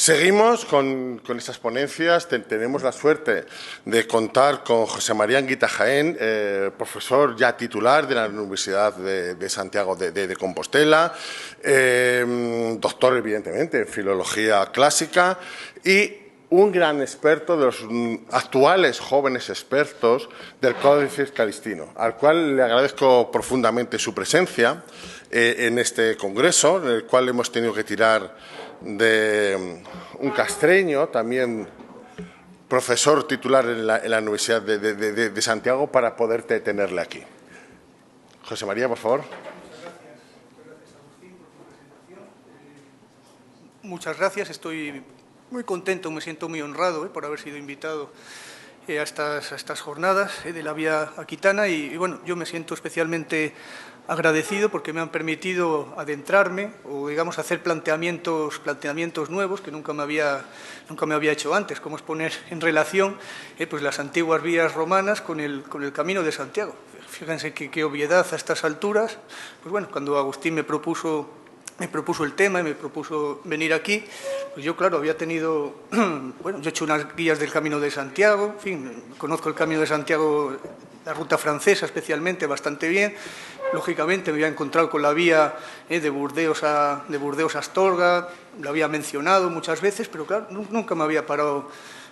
Seguimos con estas ponencias. Tenemos la suerte de contar con José María Anguita Jaén, profesor ya titular de la Universidad de Santiago de Compostela, doctor, evidentemente, en filología clásica y un gran experto de los actuales jóvenes expertos del Códice Calistino, al cual le agradezco profundamente su presencia en este congreso, en el cual hemos tenido que tirar de un castreño, también profesor titular en la Universidad de Santiago, para poder tenerle aquí. José María, por favor. Muchas gracias, Agustín, por tu presentación. Muchas gracias, estoy muy contento, me siento muy honrado por haber sido invitado a estas jornadas de la Vía Aquitana y bueno, yo me siento especialmente agradecido porque me han permitido adentrarme o, digamos, hacer planteamientos nuevos que nunca me había hecho antes, como es poner en relación pues las antiguas vías romanas con el Camino de Santiago. Fíjense qué obviedad a estas alturas. Pues bueno, cuando Agustín me propuso el tema y me propuso venir aquí, pues yo, claro, había tenido, bueno, yo he hecho unas guías del Camino de Santiago, en fin, conozco el Camino de Santiago, la ruta francesa especialmente, bastante bien. Lógicamente me había encontrado con la vía de Burdeos a Astorga, la había mencionado muchas veces, pero claro, nunca me había parado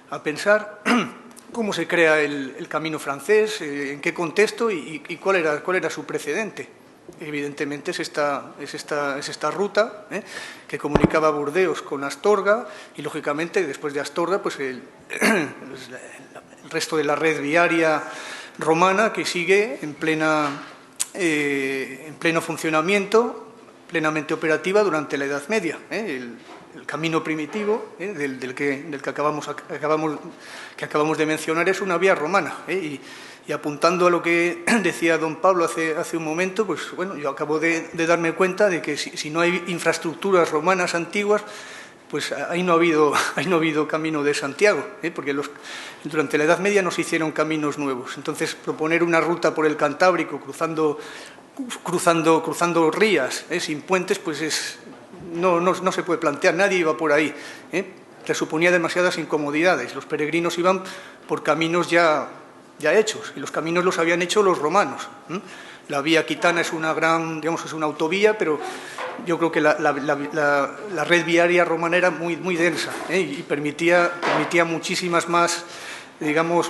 a pensar cómo se crea el camino francés, en qué contexto y cuál era su precedente. Evidentemente es esta ruta que comunicaba Burdeos con Astorga y, lógicamente, después de Astorga, pues el resto de la red viaria romana que sigue en pleno funcionamiento, plenamente operativa durante la Edad Media. El camino primitivo del que acabamos de mencionar es una vía romana. Y apuntando a lo que decía don Pablo hace un momento, pues bueno, yo acabo de darme cuenta de que si no hay infraestructuras romanas antiguas, pues ahí no ha habido camino de Santiago, porque durante la Edad Media no se hicieron caminos nuevos. Entonces, proponer una ruta por el Cantábrico cruzando rías, sin puentes, pues no se puede plantear, nadie iba por ahí. Presuponía demasiadas incomodidades. Los peregrinos iban por caminos ya hechos, y los caminos los habían hecho los romanos. La Vía Aquitana es una es una autovía, pero yo creo que la red viaria romana era muy densa y permitía muchísimas más,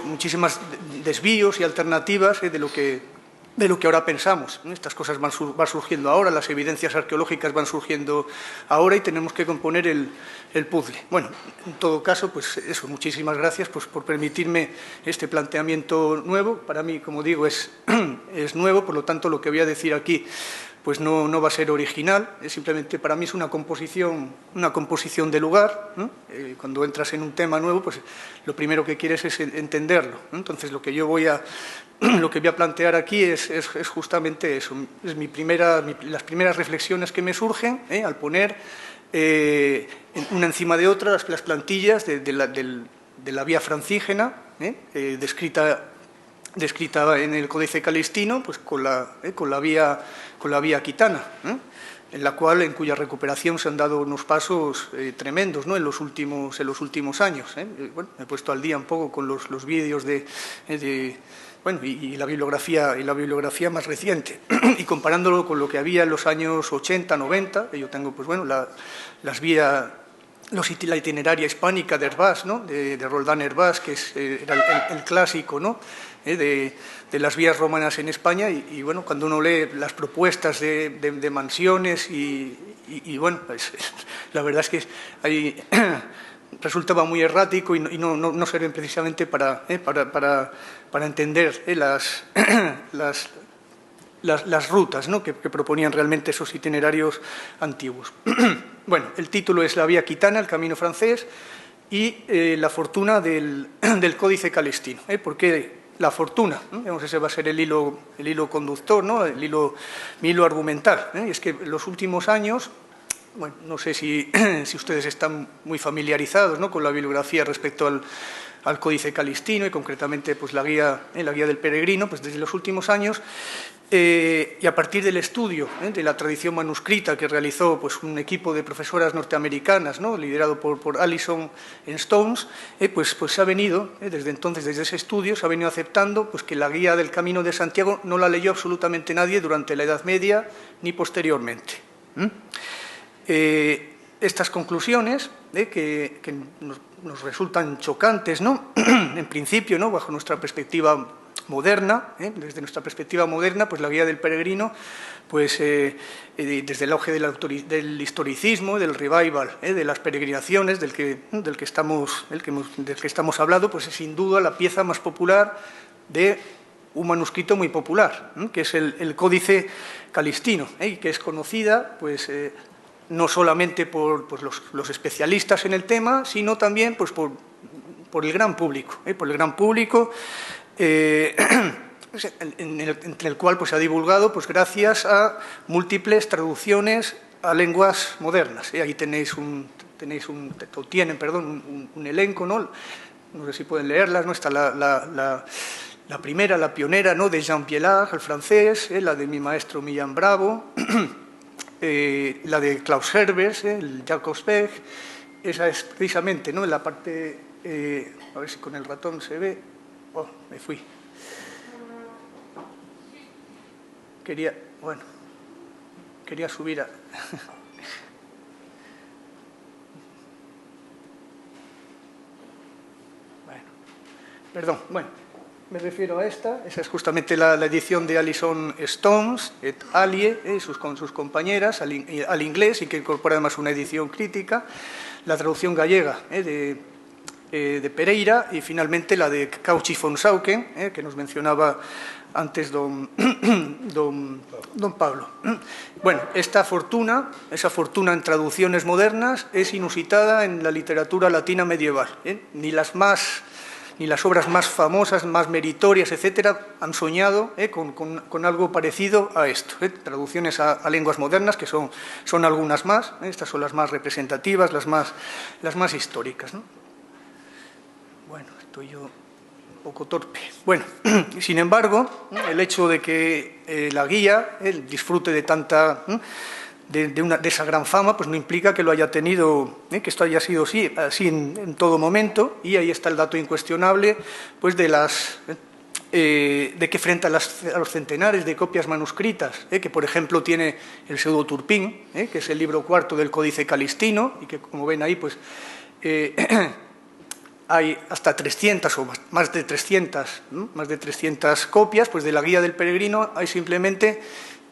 muchísimas desvíos y alternativas de lo que ahora pensamos. Estas cosas van surgiendo ahora, las evidencias arqueológicas van surgiendo ahora y tenemos que componer el puzzle. Bueno, en todo caso, pues eso, muchísimas gracias pues, por permitirme este planteamiento nuevo. Para mí, como digo, es nuevo, por lo tanto, lo que voy a decir aquí pues no va a ser original, simplemente para mí es una composición de lugar. Cuando entras en un tema nuevo, pues lo primero que quieres es entenderlo. Entonces, lo que voy a plantear aquí es justamente eso. Es las primeras reflexiones que me surgen al poner una encima de otra las plantillas de la vía francígena, descrita en el Códice Calistino, pues con la vía aquitana, en cuya recuperación se han dado unos pasos tremendos, en los últimos años. Bueno, me he puesto al día un poco con los vídeos y la bibliografía más reciente, y comparándolo con lo que había en los años 80, 90, yo tengo pues bueno la itineraria hispánica de Hervás, de Roldán Hervás, que era el clásico, de las vías romanas en España, y bueno, cuando uno lee las propuestas de mansiones y bueno, pues, la verdad es que ahí resultaba muy errático y no sirven precisamente para entender las rutas que proponían realmente esos itinerarios antiguos. Bueno, el título es La Vía Aquitana, el camino francés, y la fortuna del Códice Calistino. ¿Por qué la fortuna? Ese va a ser el hilo conductor, mi hilo argumental. Y es que en los últimos años, bueno, no sé si ustedes están muy familiarizados con la bibliografía respecto al Códice Calistino y concretamente pues, la guía del peregrino pues, desde los últimos años. Y a partir del estudio de la tradición manuscrita que realizó pues, un equipo de profesoras norteamericanas, ¿no? liderado por Alison Stones, pues se ha venido, desde entonces, desde ese estudio, se ha venido aceptando pues, que la guía del Camino de Santiago no la leyó absolutamente nadie durante la Edad Media ni posteriormente. Estas conclusiones que nos resultan chocantes, ¿no? En principio, ¿no? Bajo nuestra perspectiva moderna, desde nuestra perspectiva moderna, pues la guía del peregrino, pues desde el auge del historicismo, del revival, de las peregrinaciones, del que estamos hablando, pues es sin duda la pieza más popular de un manuscrito muy popular, que es el Códice Calistino, y que es conocida, pues no solamente por pues, los especialistas en el tema, sino también pues, por el gran público, entre el cual pues, se ha divulgado pues, gracias a múltiples traducciones a lenguas modernas. Ahí tienen un elenco, ¿no? No sé si pueden leerlas, ¿no? Está la primera, la pionera, ¿no? De Jean Pielard, el francés, la de mi maestro Millán Bravo, la de Klaus Herbers, el Jacobs Beck. Esa es precisamente, ¿no? En la parte, a ver si con el ratón se ve. Oh, me fui. Quería subir a... Me refiero a esta. Esa es justamente la edición de Alison Stones et alie, con sus compañeras, al inglés, y que incorpora además una edición crítica, la traducción gallega de Pereira y finalmente la de Cauchy von Sauken, que nos mencionaba antes don Pablo. Bueno, esa fortuna en traducciones modernas es inusitada en la literatura latina medieval. Ni las obras más famosas, más meritorias, etcétera, han soñado con algo parecido a esto. Traducciones a lenguas modernas, que son algunas más. Estas son las más representativas, las más históricas, ¿no? Bueno, estoy yo un poco torpe. Bueno, sin embargo, el hecho de que la guía disfrute de tanta... De esa gran fama, pues no implica que lo haya tenido, que esto haya sido así en todo momento, y ahí está el dato incuestionable pues de que frente a los centenares de copias manuscritas, que por ejemplo tiene el Pseudo Turpin, que es el libro cuarto del Códice Calistino, y que como ven ahí pues hay hasta 300 o más de 300 copias, pues de la guía del peregrino hay simplemente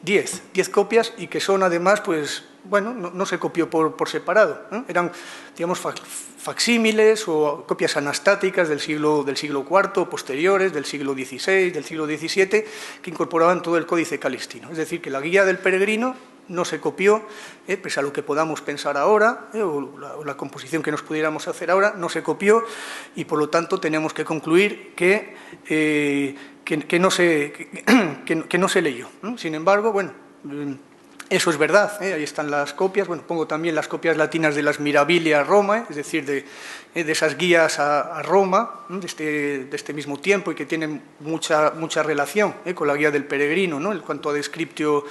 10 copias, y que son además, pues, bueno, no se copió por separado, ¿no? Eran, digamos, facsímiles o copias anastáticas del siglo IV, posteriores, del siglo XVI, del siglo XVII, que incorporaban todo el Códice Calistino. Es decir, que la guía del peregrino no se copió, pese a lo que podamos pensar ahora, o la composición que nos pudiéramos hacer ahora, no se copió, y por lo tanto tenemos que concluir que no se leyó. Sin embargo, bueno, eso es verdad, ahí están las copias. Bueno, pongo también las copias latinas de las Mirabilia a Roma, es decir, de esas guías a Roma, de este mismo tiempo, y que tienen mucha relación con la guía del peregrino, ¿no? En cuanto a Descriptio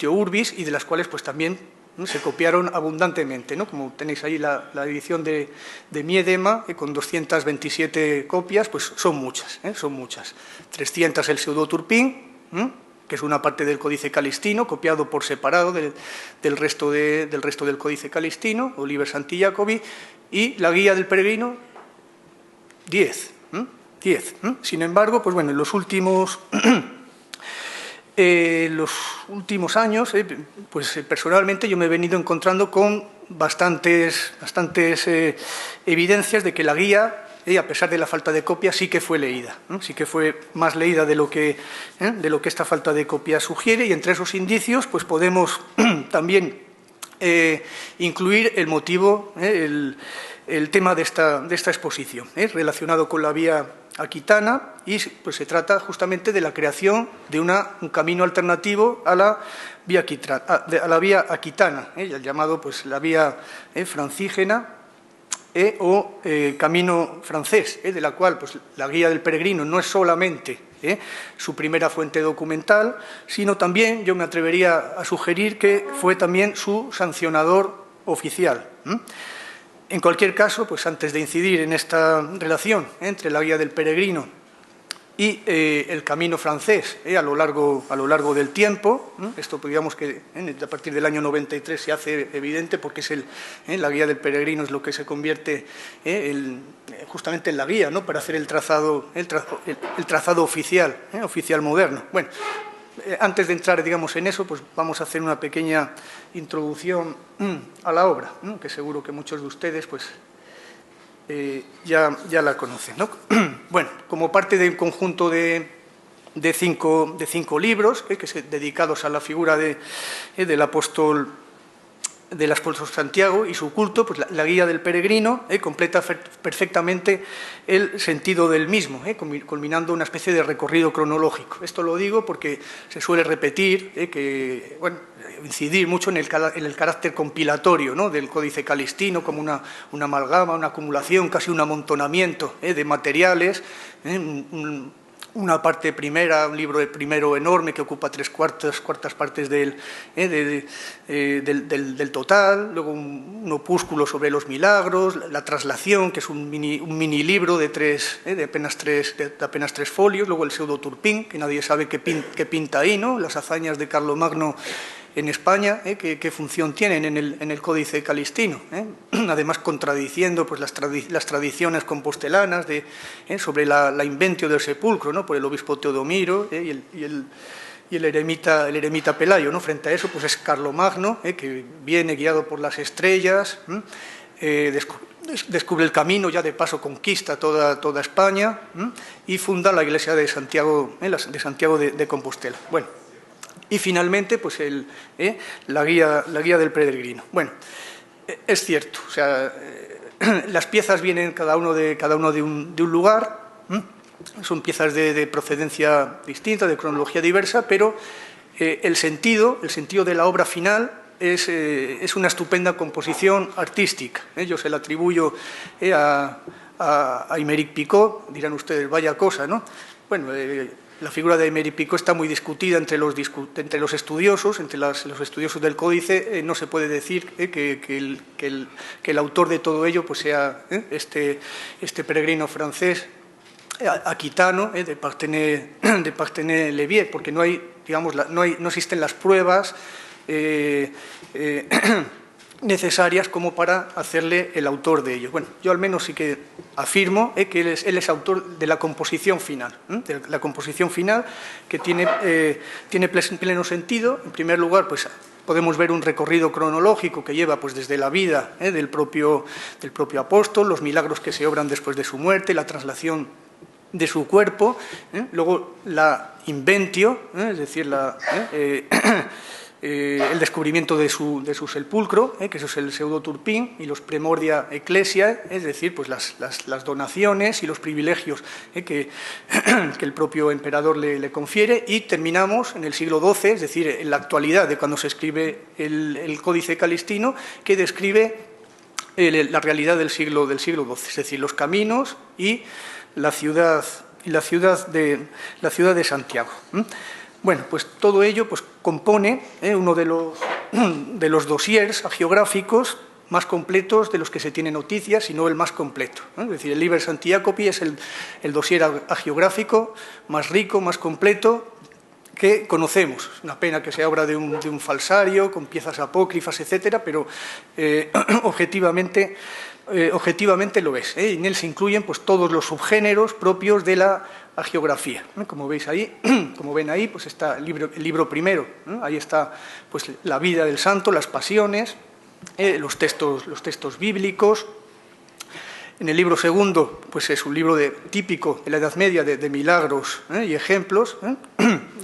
Urbis, y de las cuales pues también se copiaron abundantemente, ¿no? Como tenéis ahí la edición de Miedema, con 227 copias, pues son muchas. 300 el Pseudo Turpin, que es una parte del Códice Calistino, copiado por separado del resto del Códice Calistino, Oliver Santillacobi, y la guía del peregrino, 10. Sin embargo, pues bueno, en los últimos años, pues personalmente yo me he venido encontrando con bastantes evidencias de que la guía, a pesar de la falta de copias, sí que fue leída, ¿no? Sí que fue más leída de lo que esta falta de copias sugiere, y entre esos indicios pues podemos también incluir el motivo, el tema de esta exposición, relacionado con la vía aquitana, y pues se trata justamente de la creación de un camino alternativo a la vía aquitana, el llamado pues la vía francígena, o Camino francés, de la cual pues, la Guía del Peregrino no es solamente su primera fuente documental, sino también, yo me atrevería a sugerir que fue también su sancionador oficial. En cualquier caso, pues antes de incidir en esta relación entre la Guía del Peregrino y el Camino francés a lo largo del tiempo, esto digamos que a partir del año 93 se hace evidente porque es la Guía del Peregrino es lo que se convierte justamente en la guía, ¿no?, para hacer el trazado oficial, oficial moderno. Bueno, antes de entrar, digamos, en eso, pues vamos a hacer una pequeña introducción a la obra, ¿no?, que seguro que muchos de ustedes pues, ya la conocen, ¿no? Bueno, como parte de un conjunto de cinco libros dedicados a la figura del apóstol Santiago y su culto, pues la Guía del Peregrino completa perfectamente el sentido del mismo, culminando una especie de recorrido cronológico. Esto lo digo porque se suele repetir, incidir mucho en el carácter compilatorio, ¿no?, del Códice Calistino, como una amalgama, una acumulación, casi un amontonamiento de materiales, una parte primera, un libro primero enorme que ocupa cuartas partes del total, luego un opúsculo sobre los milagros, la traslación, que es un mini libro de apenas tres folios, luego el Pseudo Turpin, que nadie sabe qué pinta ahí, ¿no?, las hazañas de Carlomagno en España, qué función tienen en el Códice Calistino, además contradiciendo pues, las tradiciones compostelanas sobre la inventio del sepulcro, ¿no?, por el obispo Teodomiro y el eremita Pelayo, ¿no? Frente a eso pues, es Carlomagno, que viene guiado por las estrellas, descubre el camino, ya de paso conquista toda España y funda la iglesia de Santiago, de Compostela. Bueno, y finalmente, pues la guía del peregrino. Bueno, es cierto, o sea, las piezas vienen cada uno de un lugar, son piezas de procedencia distinta, de cronología diversa, pero el sentido de la obra final es una estupenda composición artística. Yo se la atribuyo a Aymeric Picot, dirán ustedes, vaya cosa, ¿no? Bueno, la figura de Aymeric Picot está muy discutida entre los estudiosos, entre los estudiosos del Códice. No se puede decir que el autor de todo ello pues sea este peregrino francés, aquitano, de Parthenay-Lévier, porque no existen las pruebas necesarias como para hacerle el autor de ello. Bueno, yo al menos sí que afirmo que él es autor de la composición final, que tiene pleno sentido. En primer lugar, pues podemos ver un recorrido cronológico que lleva pues, desde la vida del propio apóstol, los milagros que se obran después de su muerte, la traslación de su cuerpo, luego la inventio, es decir, el descubrimiento de su sepulcro, que eso es el Pseudo Turpin, y los Primordia Ecclesia, es decir, pues las donaciones y los privilegios que el propio emperador le confiere, y terminamos en el siglo XII, es decir, en la actualidad de cuando se escribe el Códice Calistino, que describe la realidad del siglo XII, es decir, los caminos y la ciudad de Santiago. Bueno, pues todo ello pues, compone uno de los dossiers hagiográficos más completos de los que se tiene noticias, y no el más completo. Es decir, el Liber Santiacopi es el dossier hagiográfico más rico, más completo que conocemos. Es una pena que sea obra de un falsario, con piezas apócrifas, etcétera, pero objetivamente lo es. En él se incluyen pues, todos los subgéneros propios de la hagiografía. Como ven ahí, pues está el libro primero. Ahí está pues, la vida del santo, las pasiones, los textos bíblicos. En el libro segundo, pues es un libro típico de la Edad Media de milagros y ejemplos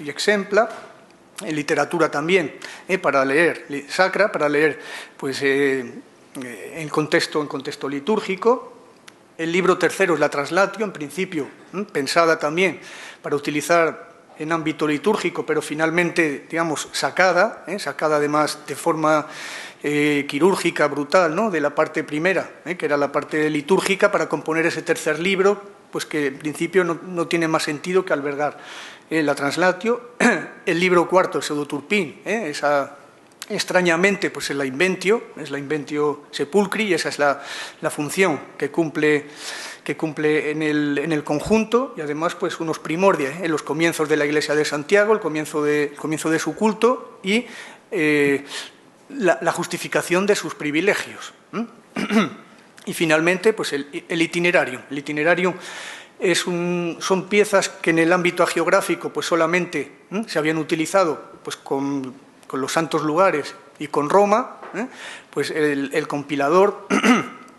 y exempla. En literatura también, para leer sacra, para leer pues, en contexto litúrgico. El libro tercero es la Translatio, en principio pensada también para utilizar en ámbito litúrgico, pero finalmente, digamos, sacada además de forma quirúrgica, brutal, ¿no?, de la parte primera, que era la parte litúrgica, para componer ese tercer libro, pues que en principio no tiene más sentido que albergar la Translatio. El libro cuarto, el Pseudoturpín, esa, extrañamente, pues es la Inventio Sepulcri, y esa es la función que cumple en el conjunto, y además pues unos primordios en los comienzos de la Iglesia de Santiago, el comienzo de su culto, y la justificación de sus privilegios. Y finalmente, pues el itinerario. El itinerario son piezas que en el ámbito hagiográfico pues solamente se habían utilizado pues con los santos lugares y con Roma. Pues el compilador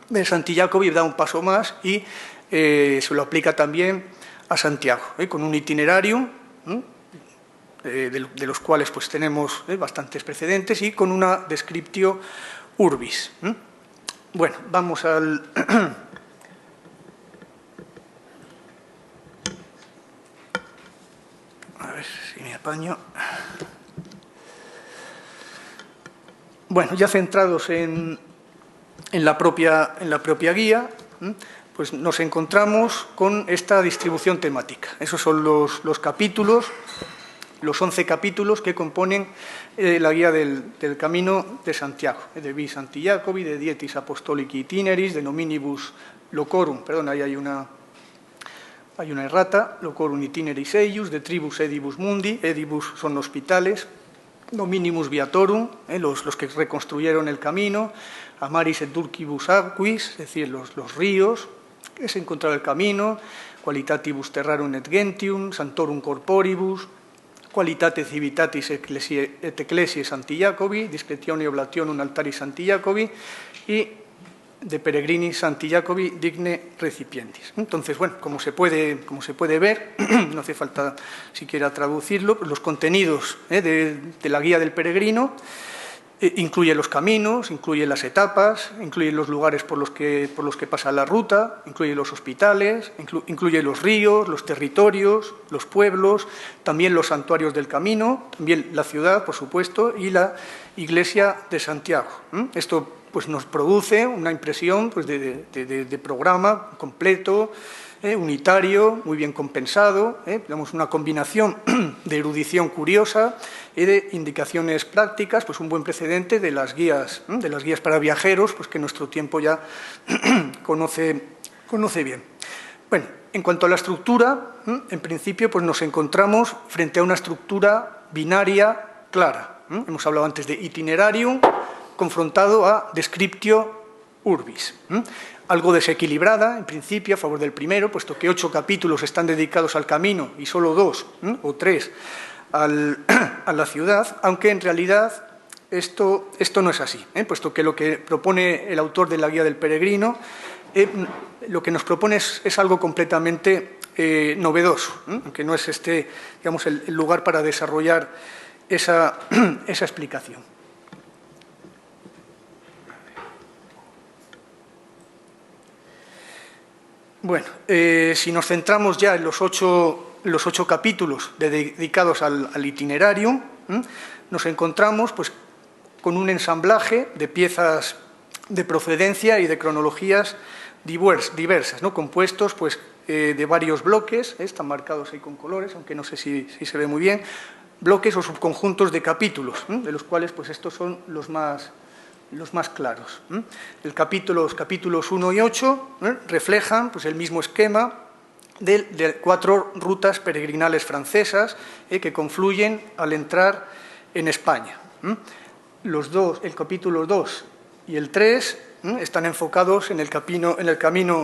de Santi Jacobi da un paso más y se lo aplica también a Santiago, con un itinerario de los cuales pues tenemos bastantes precedentes, y con una descriptio urbis. Bueno, vamos al... A ver si me apaño. Bueno, ya centrados en la propia guía, pues nos encontramos con esta distribución temática. Esos son los capítulos, los 11 capítulos que componen la guía del Camino de Santiago, de Vis Santi Jacobi, de Dietis Apostolici Itineris, de Nominibus Locorum, perdón, ahí hay una errata, Locorum Itineris Eius, de Tribus Edibus Mundi, Edibus son hospitales, Nominimus Viatorum, los que reconstruyeron el camino, Amaris et Dulcibus Aquis, es decir, los ríos que se encontraba el camino, Qualitatibus Terrarum et Gentium, Santorum Corporibus, Qualitate Civitatis et Ecclesiae Santi Jacobi, Discretione Oblationum Altaris Santi Jacobi, y de Peregrini Santi Jacobi Digne Recipientis. Entonces, bueno, como se puede ver, no hace falta siquiera traducirlo, pues los contenidos de la guía del peregrino incluye los caminos, incluye las etapas, incluye los lugares por los que pasa la ruta, incluye los hospitales, incluye los ríos, los territorios, los pueblos, también los santuarios del camino, también la ciudad, por supuesto, y la iglesia de Santiago. Esto pues nos produce una impresión pues, de programa completo, unitario, muy bien compensado, tenemos una combinación de erudición curiosa y de indicaciones prácticas, pues un buen precedente de las guías para viajeros, pues que nuestro tiempo ya conoce bien. Bueno, en cuanto a la estructura, en principio pues nos encontramos frente a una estructura binaria clara. Hemos hablado antes de itinerarium confrontado a descriptio urbis. Algo desequilibrada, en principio, a favor del primero, puesto que 8 capítulos están dedicados al camino y solo 2 o 3 a la ciudad, aunque en realidad esto no es así, puesto que lo que propone el autor de la Guía del Peregrino, lo que nos propone es algo completamente novedoso, aunque no es digamos, el lugar para desarrollar esa explicación. Bueno, si nos centramos ya en los 8 capítulos dedicados al itinerario, nos encontramos pues, con un ensamblaje de piezas de procedencia y de cronologías diversas, ¿no? Compuestos pues, de varios bloques, están marcados ahí con colores, aunque no sé si se ve muy bien, bloques o subconjuntos de capítulos, de los cuales pues, estos son los más claros. Los capítulos 1 y 8 reflejan pues, el mismo esquema de 4 rutas peregrinales francesas que confluyen al entrar en España. El capítulo 2 y el 3 están enfocados en el camino,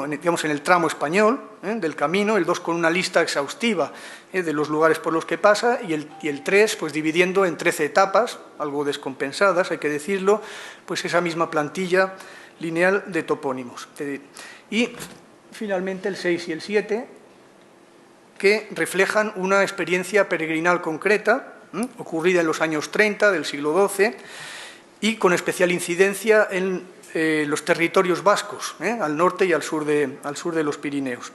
digamos, en el tramo español del camino, el 2 con una lista exhaustiva de los lugares por los que pasa, y el 3 pues, dividiendo en 13 etapas, algo descompensadas, hay que decirlo, pues esa misma plantilla lineal de topónimos. Y finalmente el 6 y el 7, que reflejan una experiencia peregrinal concreta, ocurrida en los años 30 del siglo XII, y con especial incidencia en los territorios vascos, al norte y al sur de los Pirineos.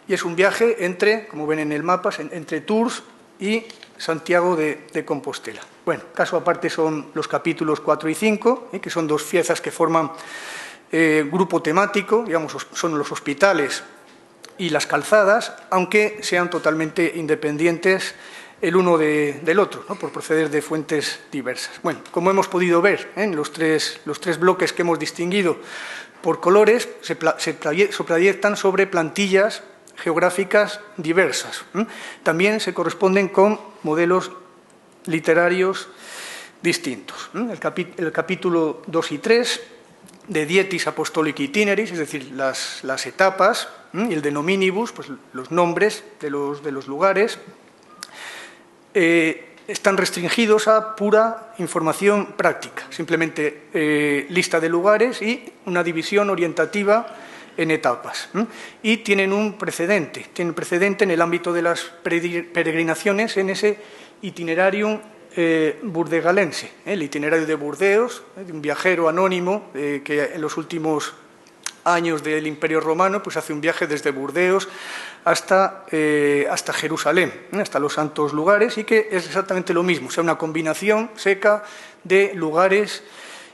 Y es un viaje entre, como ven en el mapa, entre Tours y Santiago de Compostela. Bueno, caso aparte son los capítulos 4 y 5, que son dos piezas que forman grupo temático, digamos, son los hospitales y las calzadas, aunque sean totalmente independientes el uno del otro, ¿no?, por proceder de fuentes diversas. Bueno, como hemos podido ver en los tres bloques que hemos distinguido por colores, se proyectan sobre plantillas geográficas diversas. También se corresponden con modelos literarios distintos. El capítulo 2 y 3, de Dietis Apostolici Itineris, es decir, las etapas, y el de Nominibus, pues los nombres de los lugares, están restringidos a pura información práctica, simplemente lista de lugares y una división orientativa en etapas. Y tienen un precedente, en el ámbito de las peregrinaciones en ese itinerarium burdegalense, el itinerario de Burdeos, de un viajero anónimo que en los últimos años del Imperio Romano pues hace un viaje desde Burdeos hasta Jerusalén, hasta los santos lugares, y que es exactamente lo mismo, o sea, una combinación seca de lugares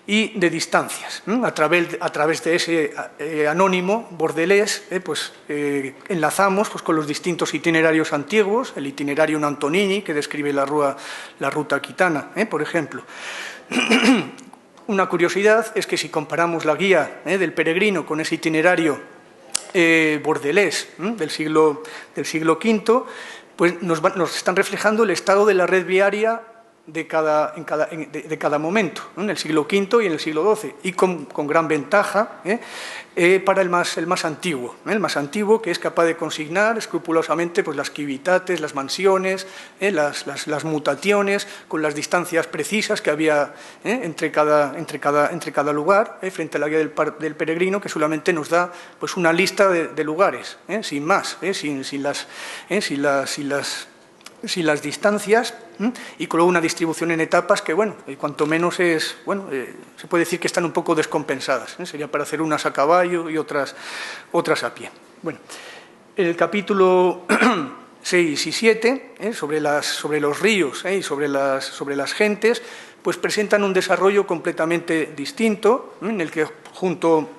y de distancias. A través de ese anónimo bordelés, enlazamos pues, con los distintos itinerarios antiguos, el itinerario Antonini, que describe la ruta aquitana, por ejemplo. Una curiosidad es que si comparamos la guía del peregrino con ese itinerario bordelés del siglo V, pues nos están reflejando el estado de la red viaria de cada momento, ¿no?, en el siglo V y en el siglo XII, y con gran ventaja para el más antiguo, que es capaz de consignar escrupulosamente pues, las civitates, las mansiones, las mutaciones, con las distancias precisas que había entre cada lugar, frente a la guía del peregrino, que solamente nos da pues, una lista de lugares, sin más, sin las distancias, y con una distribución en etapas que, bueno, cuanto menos se puede decir que están un poco descompensadas. Sería para hacer unas a caballo y otras a pie. Bueno, el capítulo 6 y 7, sobre los ríos y sobre las gentes, pues presentan un desarrollo completamente distinto, en el que junto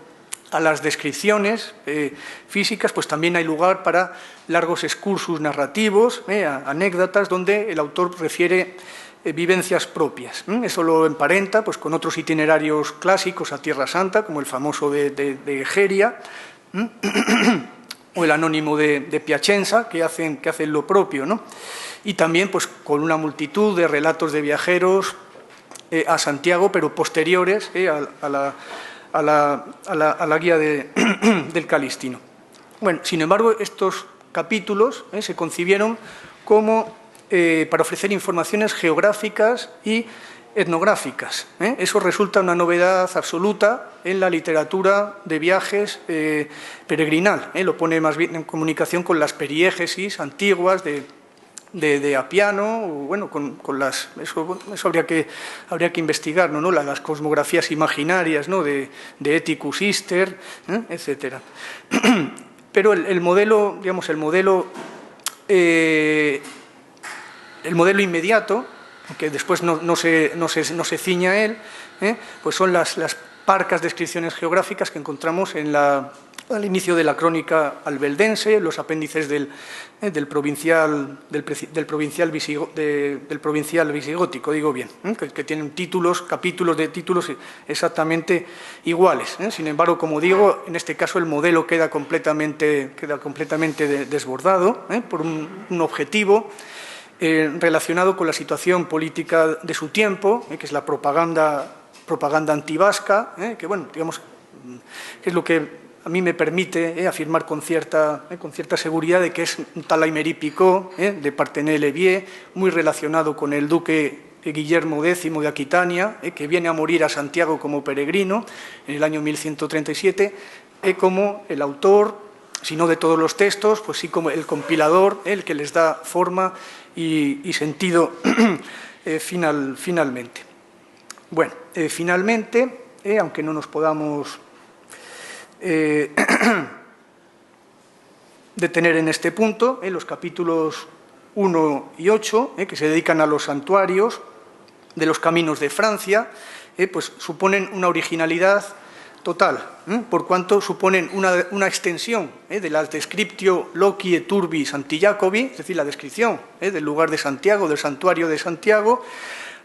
a las descripciones físicas, pues también hay lugar para largos excursus narrativos, anécdotas, donde el autor refiere vivencias propias. Eso lo emparenta pues, con otros itinerarios clásicos a Tierra Santa, como el famoso de Egeria, o el anónimo de Piacenza, que hacen lo propio, ¿no? Y también pues, con una multitud de relatos de viajeros a Santiago, pero posteriores a la guía del Calistino. Bueno, sin embargo, estos capítulos se concibieron como para ofrecer informaciones geográficas y etnográficas. Eso resulta una novedad absoluta en la literatura de viajes peregrinal. Lo pone más bien en comunicación con las periégesis antiguas de Apiano, bueno, eso habría que investigar, ¿no? Las cosmografías imaginarias, ¿no?, de Ethicus Ister, etcétera. Pero el modelo inmediato, que después no se ciña a él, pues son las parcas descripciones geográficas que encontramos al inicio de la crónica albeldense, los apéndices del provincial visigótico, digo bien, que tienen capítulos de títulos exactamente iguales. Sin embargo, como digo, en este caso el modelo queda completamente desbordado por un objetivo relacionado con la situación política de su tiempo, que es la propaganda antivasca, que bueno, digamos, que es lo que a mí me permite afirmar con cierta seguridad de que es un tal Aymery Picot, de Parthenay-Levier, muy relacionado con el duque Guillermo X de Aquitania, que viene a morir a Santiago como peregrino en el año 1137, como el autor, si no de todos los textos, pues sí como el compilador, el que les da forma y sentido finalmente. Bueno, finalmente, aunque no nos podamos detener en este punto, los capítulos 1 y 8, que se dedican a los santuarios de los caminos de Francia, pues suponen una originalidad total, por cuanto suponen una extensión de la Descriptio Loci et Urbis Sancti Jacobi, es decir, la descripción del lugar de Santiago, del santuario de Santiago,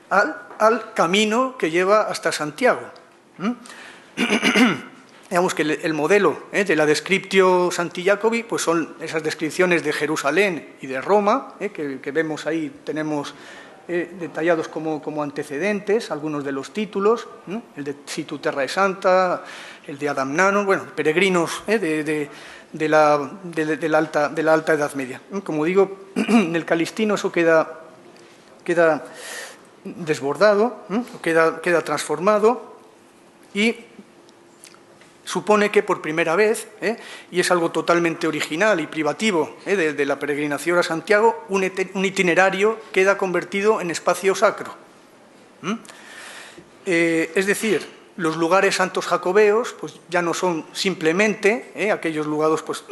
al camino que lleva hasta Santiago. Digamos que el modelo de la Descriptio Sancti Jacobi pues son esas descripciones de Jerusalén y de Roma, que vemos ahí, tenemos detallados como antecedentes, algunos de los títulos, el de Situ Terrae Santa, el de Adamnanon, bueno, peregrinos de la alta Edad Media. Como digo, en el Calistino eso queda desbordado, queda transformado y supone que por primera vez, y es algo totalmente original y privativo de la peregrinación a Santiago, un itinerario queda convertido en espacio sacro. Es decir, los lugares santos jacobeos pues, ya no son simplemente aquellos lugares pues,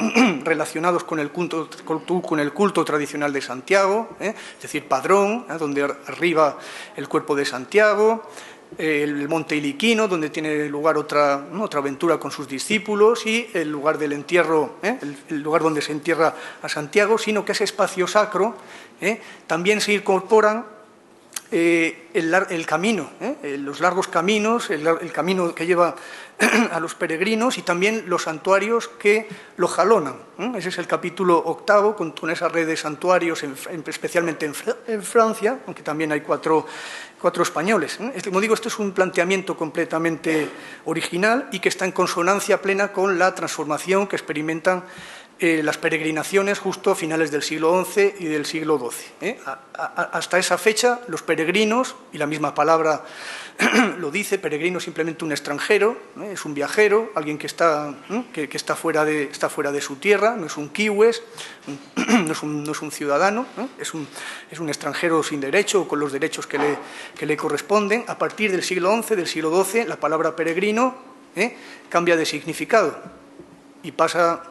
relacionados con el culto tradicional de Santiago, es decir, Padrón, donde arriba el cuerpo de Santiago, el monte Iliquino, donde tiene lugar otra aventura con sus discípulos, y el lugar del entierro, el lugar donde se entierra a Santiago, sino que ese espacio sacro también se incorporan el camino, los largos caminos, el camino que lleva a los peregrinos y también los santuarios que lo jalonan. Ese es el capítulo 8, con esa red de santuarios, especialmente en Francia, aunque también hay cuatro españoles. Como digo, esto es un planteamiento completamente original y que está en consonancia plena con la transformación que experimentan las peregrinaciones justo a finales del siglo XI y del siglo XII. Hasta esa fecha, los peregrinos, y la misma palabra lo dice, peregrino es simplemente un extranjero, es un viajero, alguien que está fuera de su tierra, no es un kiwes, no es un ciudadano, es un extranjero sin derecho o con los derechos que le corresponden. A partir del siglo XI, del siglo XII, la palabra peregrino cambia de significado y pasa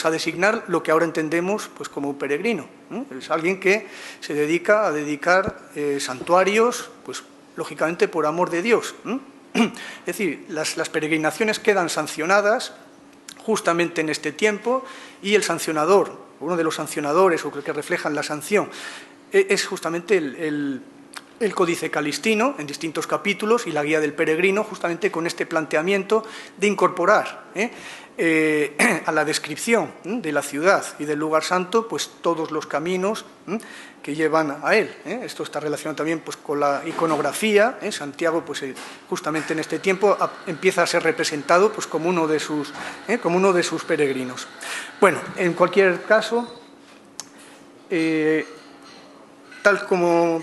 a designar lo que ahora entendemos pues, como peregrino. Es alguien que se dedica a dedicar santuarios, pues lógicamente por amor de Dios. Es decir, las peregrinaciones quedan sancionadas justamente en este tiempo y el sancionador, uno de los sancionadores o que reflejan la sanción, es justamente el Códice Calistino en distintos capítulos y la Guía del Peregrino, justamente con este planteamiento de incorporar a la descripción de la ciudad y del lugar santo pues todos los caminos que llevan a él. Esto está relacionado también pues, con la iconografía. Santiago pues, justamente en este tiempo empieza a ser representado pues, como uno de sus peregrinos. Bueno, en cualquier caso, tal como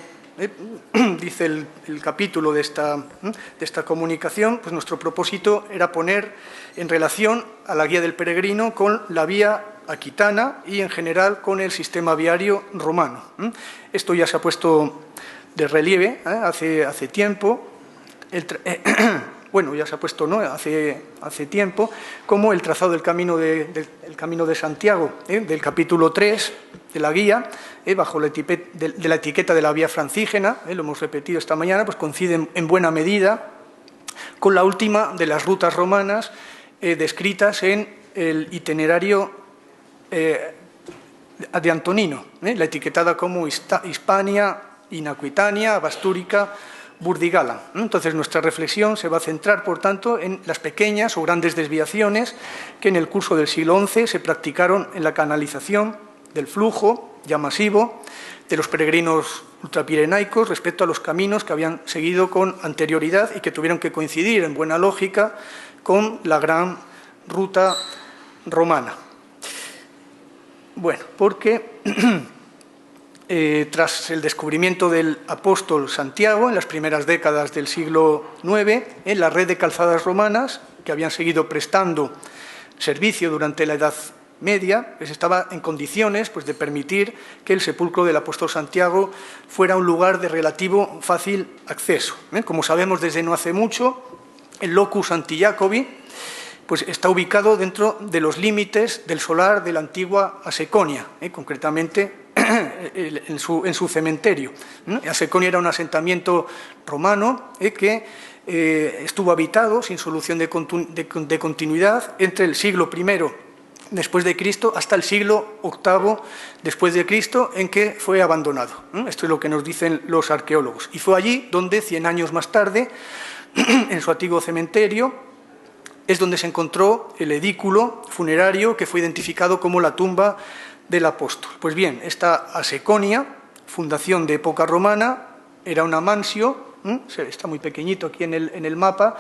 dice el capítulo de esta comunicación, pues nuestro propósito era poner en relación a la Guía del Peregrino con la vía aquitana y en general con el sistema viario romano. Esto ya se ha puesto de relieve hace tiempo, bueno, ya se ha puesto hace tiempo, como el trazado del camino de Santiago, del capítulo 3 de la guía, bajo la etiqueta de la vía francígena, lo hemos repetido esta mañana, pues coincide en buena medida con la última de las rutas romanas descritas en el itinerario de Antonino, la etiquetada como Hispania, Inaquitania, Bastúrica, Burdigala. Entonces, nuestra reflexión se va a centrar, por tanto, en las pequeñas o grandes desviaciones que en el curso del siglo XI se practicaron en la canalización del flujo ya masivo de los peregrinos ultrapirenaicos respecto a los caminos que habían seguido con anterioridad y que tuvieron que coincidir en buena lógica con la gran ruta romana. Bueno, porque tras el descubrimiento del apóstol Santiago en las primeras décadas del siglo IX, en la red de calzadas romanas que habían seguido prestando servicio durante la Edad Media, pues estaba en condiciones pues, de permitir que el sepulcro del apóstol Santiago fuera un lugar de relativo fácil acceso. Como sabemos desde no hace mucho, el locus Sancti Jacobi pues, está ubicado dentro de los límites del solar de la antigua Aseconia, concretamente en su cementerio. Aseconia era un asentamiento romano que estuvo habitado sin solución de continuidad entre el siglo I después de Cristo hasta el siglo VIII después de Cristo, en que fue abandonado. Esto es lo que nos dicen los arqueólogos. Y fue allí donde, 100 años más tarde, en su antiguo cementerio, es donde se encontró el edículo funerario que fue identificado como la tumba del apóstol. Pues bien, esta Aseconia, fundación de época romana, era una mansio, está muy pequeñito aquí en el mapa,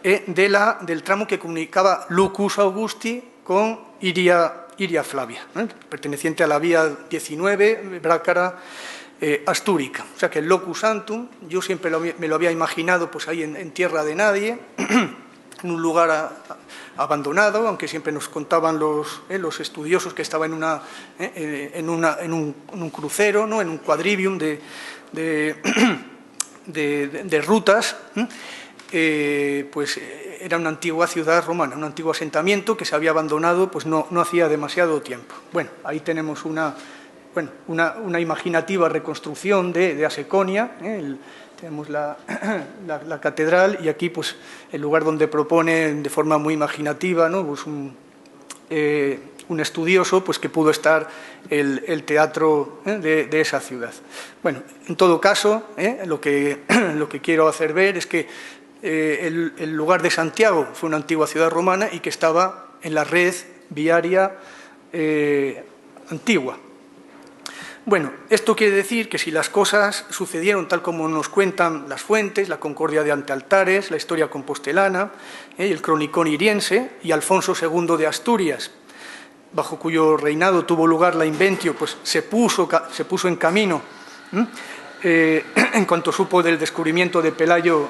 del tramo que comunicaba Lucus Augusti con Iria Flavia, perteneciente a la vía 19, Brácara, Astúrica. O sea que el Locus Santum, yo siempre me lo había imaginado pues ahí en tierra de nadie, en un lugar abandonado, aunque siempre nos contaban los estudiosos que estaba en un crucero, ¿no? En un quadrivium de rutas, pues era una antigua ciudad romana, un antiguo asentamiento que se había abandonado pues no hacía demasiado tiempo. Bueno, ahí tenemos una imaginativa reconstrucción de Aseconia, tenemos la catedral y aquí pues el lugar donde propone de forma muy imaginativa, ¿no? Pues un estudioso pues que pudo estar el teatro de esa ciudad. Bueno, en todo caso, lo que quiero hacer ver es que el lugar de Santiago fue una antigua ciudad romana y que estaba en la red viaria antigua. Bueno, esto quiere decir que si las cosas sucedieron tal como nos cuentan las fuentes, la Concordia de Antealtares, la historia compostelana, el Cronicón iriense y Alfonso II de Asturias, bajo cuyo reinado tuvo lugar la Inventio, pues se puso en camino en cuanto supo del descubrimiento de Pelayo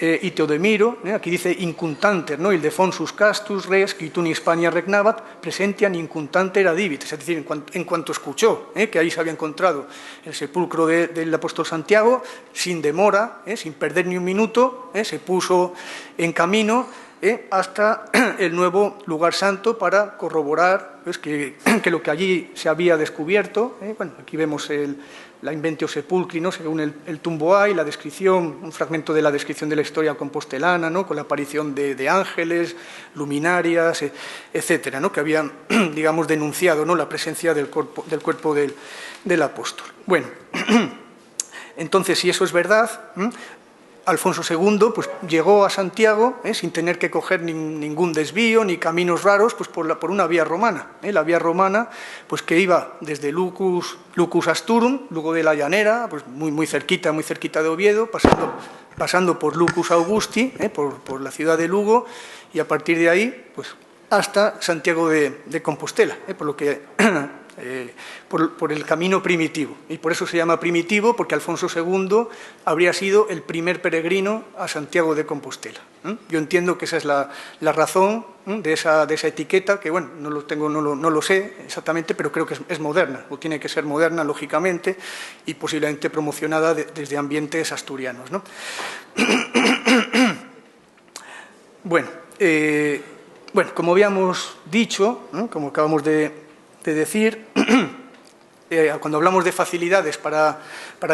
y Teodemiro, aquí dice incuntanter, ¿no? Ildefonsus castus res qui in Hispania regnabat presentian incuntanter adivit, es decir, en cuanto escuchó que ahí se había encontrado el sepulcro del apóstol Santiago, sin demora, sin perder ni un minuto, se puso en camino hasta el nuevo lugar santo para corroborar pues, que lo que allí se había descubierto, bueno, aquí vemos la Inventio Sepulcri, ¿no? Según el Tumboay, la descripción, un fragmento de la descripción de la historia compostelana, ¿no? Con la aparición de ángeles, luminarias, etcétera, ¿no? Que habían, digamos, denunciado, ¿no? La presencia del cuerpo del apóstol. Bueno, entonces, si eso es verdad, Alfonso II pues, llegó a Santiago sin tener que coger ningún desvío ni caminos raros pues, por una vía romana. La vía romana pues, que iba desde Lucus Asturum, Lugo de la Llanera, pues, muy cerquita de Oviedo, pasando por Lucus Augusti, por la ciudad de Lugo, y a partir de ahí pues, hasta Santiago de Compostela, por lo que... por el camino primitivo. Y por eso se llama primitivo, porque Alfonso II habría sido el primer peregrino a Santiago de Compostela. Yo entiendo que esa es la razón de esa etiqueta, que bueno, no lo sé exactamente, pero creo que es moderna, o tiene que ser moderna, lógicamente, y posiblemente promocionada desde ambientes asturianos, ¿no? Bueno, como habíamos dicho, ¿no? Como acabamos de decir, cuando hablamos de facilidades para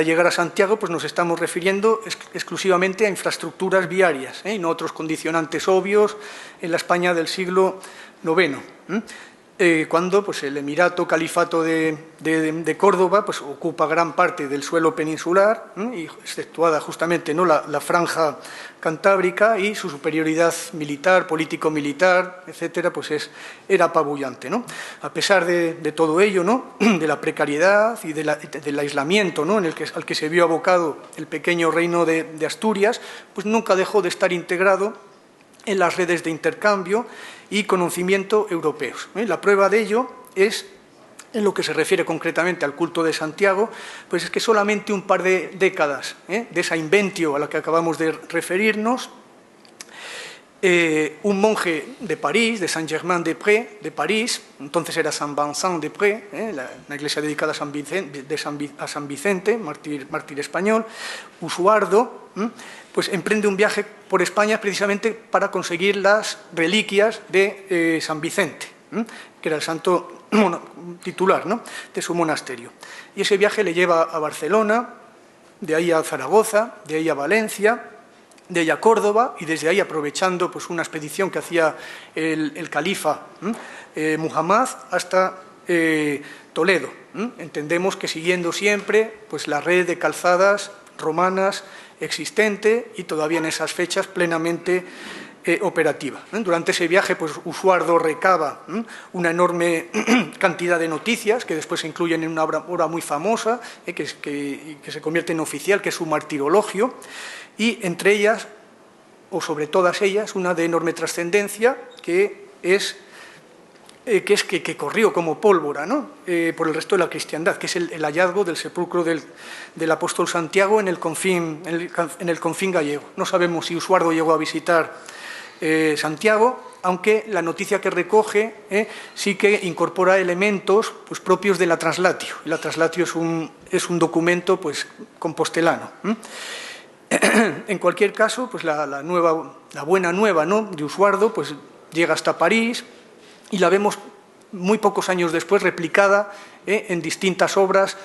llegar a Santiago, pues nos estamos refiriendo exclusivamente a infraestructuras viarias, y no otros condicionantes obvios en la España del siglo IX. Cuando pues, el Emirato Califato de Córdoba pues, ocupa gran parte del suelo peninsular, y exceptuada justamente ¿no? la franja cantábrica, y su superioridad militar, político-militar, etcétera, pues era apabullante, ¿no? A pesar de todo ello, ¿no? De la precariedad y del aislamiento, ¿no? al que se vio abocado el pequeño reino de Asturias, pues nunca dejó de estar integrado en las redes de intercambio y conocimiento europeos. La prueba de ello es, en lo que se refiere concretamente al culto de Santiago, pues es que solamente un par de décadas de esa Inventio a la que acabamos de referirnos, un monje de París, de Saint-Germain-des-Prés, de París, entonces era Saint-Vincent-des-Prés, la iglesia dedicada a San Vicente, mártir español, Usuardo, pues emprende un viaje por España precisamente para conseguir las reliquias de San Vicente, que era el santo titular, ¿no?, de su monasterio. Y ese viaje le lleva a Barcelona, de ahí a Zaragoza, de ahí a Valencia, de ahí a Córdoba, y desde ahí, aprovechando pues una expedición que hacía el califa Muhammad, hasta Toledo. Entendemos que siguiendo siempre pues la red de calzadas romanas existente y todavía en esas fechas plenamente operativa. Durante ese viaje, pues Usuardo recaba una enorme cantidad de noticias que después se incluyen en una obra muy famosa, que se convierte en oficial, que es su martirologio, y entre ellas, o sobre todas ellas, una de enorme trascendencia que corrió como pólvora, ¿no?, por el resto de la cristiandad, que es el hallazgo del sepulcro del apóstol Santiago en el confín gallego. No sabemos si Usuardo llegó a visitar Santiago, aunque la noticia que recoge sí que incorpora elementos pues propios de la Translatio. La Translatio es un documento pues compostelano. En cualquier caso, pues la buena nueva, ¿no?, de Usuardo pues llega hasta París y la vemos muy pocos años después replicada en distintas obras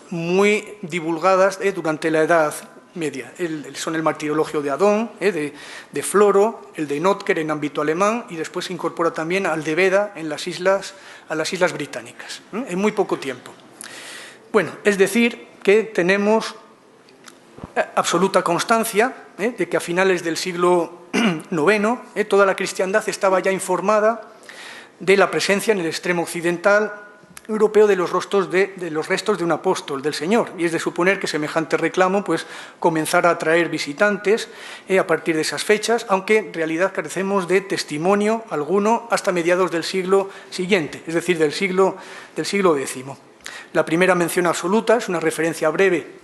muy divulgadas durante la Edad Media. Son el martirologio de Adón, de Floro, el de Notker en ámbito alemán, y después se incorpora también al de Beda a las Islas Británicas, en muy poco tiempo. Bueno, es decir, que tenemos absoluta constancia de que a finales del siglo IX toda la cristiandad estaba ya informada de la presencia en el extremo occidental europeo de los restos de un apóstol del Señor, y es de suponer que semejante reclamo pues comenzara a atraer visitantes a partir de esas fechas, aunque en realidad carecemos de testimonio alguno hasta mediados del siglo siguiente, es decir, del siglo X. La primera mención absoluta es una referencia breve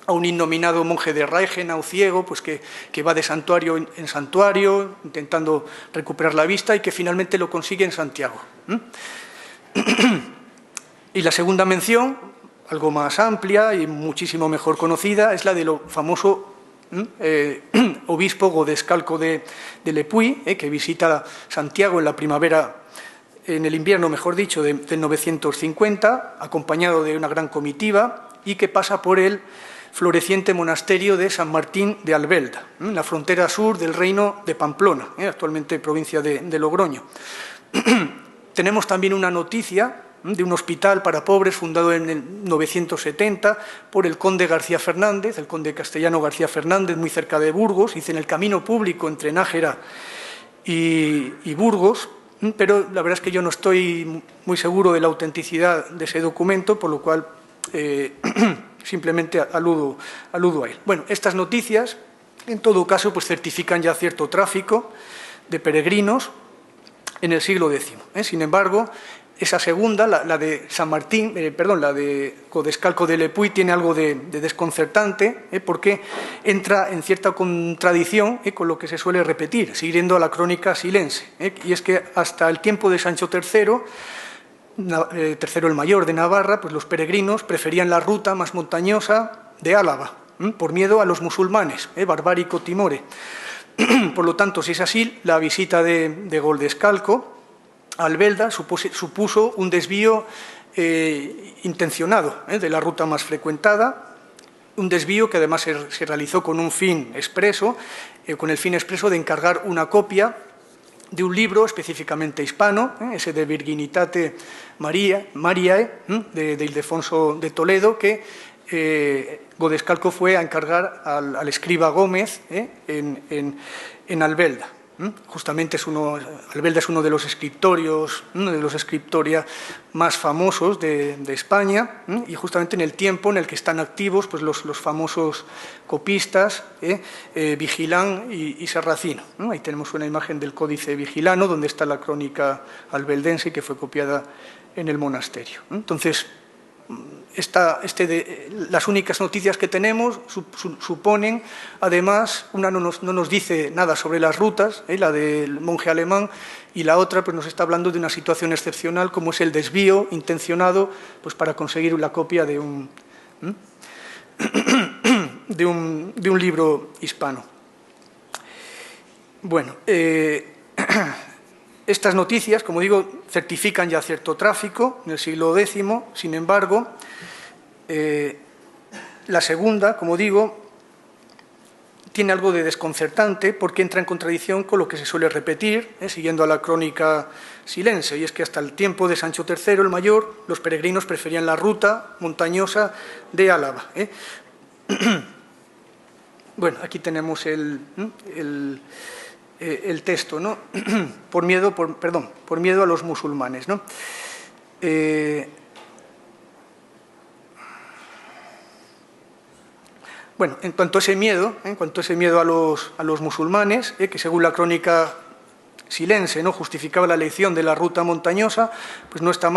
a un innominado monje de Reichenau ciego, pues que va de santuario en santuario intentando recuperar la vista y que finalmente lo consigue en Santiago. Y la segunda mención, algo más amplia y muchísimo mejor conocida, es la de lo famoso obispo Godescalco de Lepuy, que visita Santiago en la primavera, en el invierno, mejor dicho, del 950, acompañado de una gran comitiva, y que pasa por el floreciente monasterio de San Martín de Albelda, en la frontera sur del reino de Pamplona, actualmente provincia de Logroño. Tenemos también una noticia de un hospital para pobres fundado en el 970 por el conde García Fernández, el conde castellano García Fernández, muy cerca de Burgos, dice en el camino público entre Nájera y Burgos, pero la verdad es que yo no estoy muy seguro de la autenticidad de ese documento, por lo cual simplemente aludo a él. Bueno, estas noticias, en todo caso, pues certifican ya cierto tráfico de peregrinos en el siglo X. Sin embargo, esa segunda, la de San Martín, la de Godescalco de Lepuy, tiene algo de desconcertante, porque entra en cierta contradicción con lo que se suele repetir, siguiendo a la crónica silense, y es que hasta el tiempo de Sancho III, el Mayor de Navarra, pues los peregrinos preferían la ruta más montañosa de Álava, por miedo a los musulmanes, Barbárico Timore. Por lo tanto, si es así, la visita de Godescalco a Albelda supuso un desvío intencionado de la ruta más frecuentada, un desvío que además se realizó con un fin expreso, con el fin expreso de encargar una copia de un libro específicamente hispano, ese de Virginitate Mariae, de Ildefonso de Toledo, que Godescalco fue a encargar al escriba Gómez en Albelda. Justamente Albelda es uno de los escriptoria más famosos de España, y justamente en el tiempo en el que están activos pues los famosos copistas Vigilán y Serracino. Ahí tenemos una imagen del Códice Vigilano, donde está la crónica albeldense que fue copiada en el monasterio. Entonces, las únicas noticias que tenemos suponen, además, una no nos dice nada sobre las rutas, la del monje alemán, y la otra pues nos está hablando de una situación excepcional como es el desvío intencionado pues para conseguir la copia de un libro hispano. Bueno, Estas noticias, como digo, certifican ya cierto tráfico en el siglo X. Sin embargo, la segunda, como digo, tiene algo de desconcertante porque entra en contradicción con lo que se suele repetir, siguiendo a la crónica silense, y es que hasta el tiempo de Sancho III el Mayor, los peregrinos preferían la ruta montañosa de Álava. Bueno, aquí tenemos el texto, ¿no? por miedo a los musulmanes, ¿no? Bueno, en cuanto a ese miedo, a los musulmanes, que según la crónica silense, ¿no?, justificaba la elección de la ruta montañosa, pues no está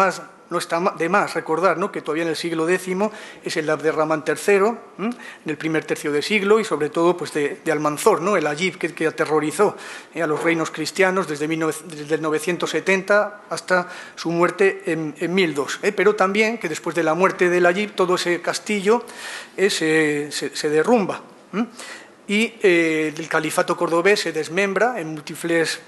de más recordar, ¿no?, que todavía en el siglo X es el Abderramán III, en el primer tercio de siglo, y sobre todo pues de Almanzor, ¿no?, el Ayib que aterrorizó a los reinos cristianos desde el 970 hasta su muerte en 1002. Pero también que después de la muerte del Ayib todo ese castillo se derrumba, y el califato cordobés se desmembra en múltiples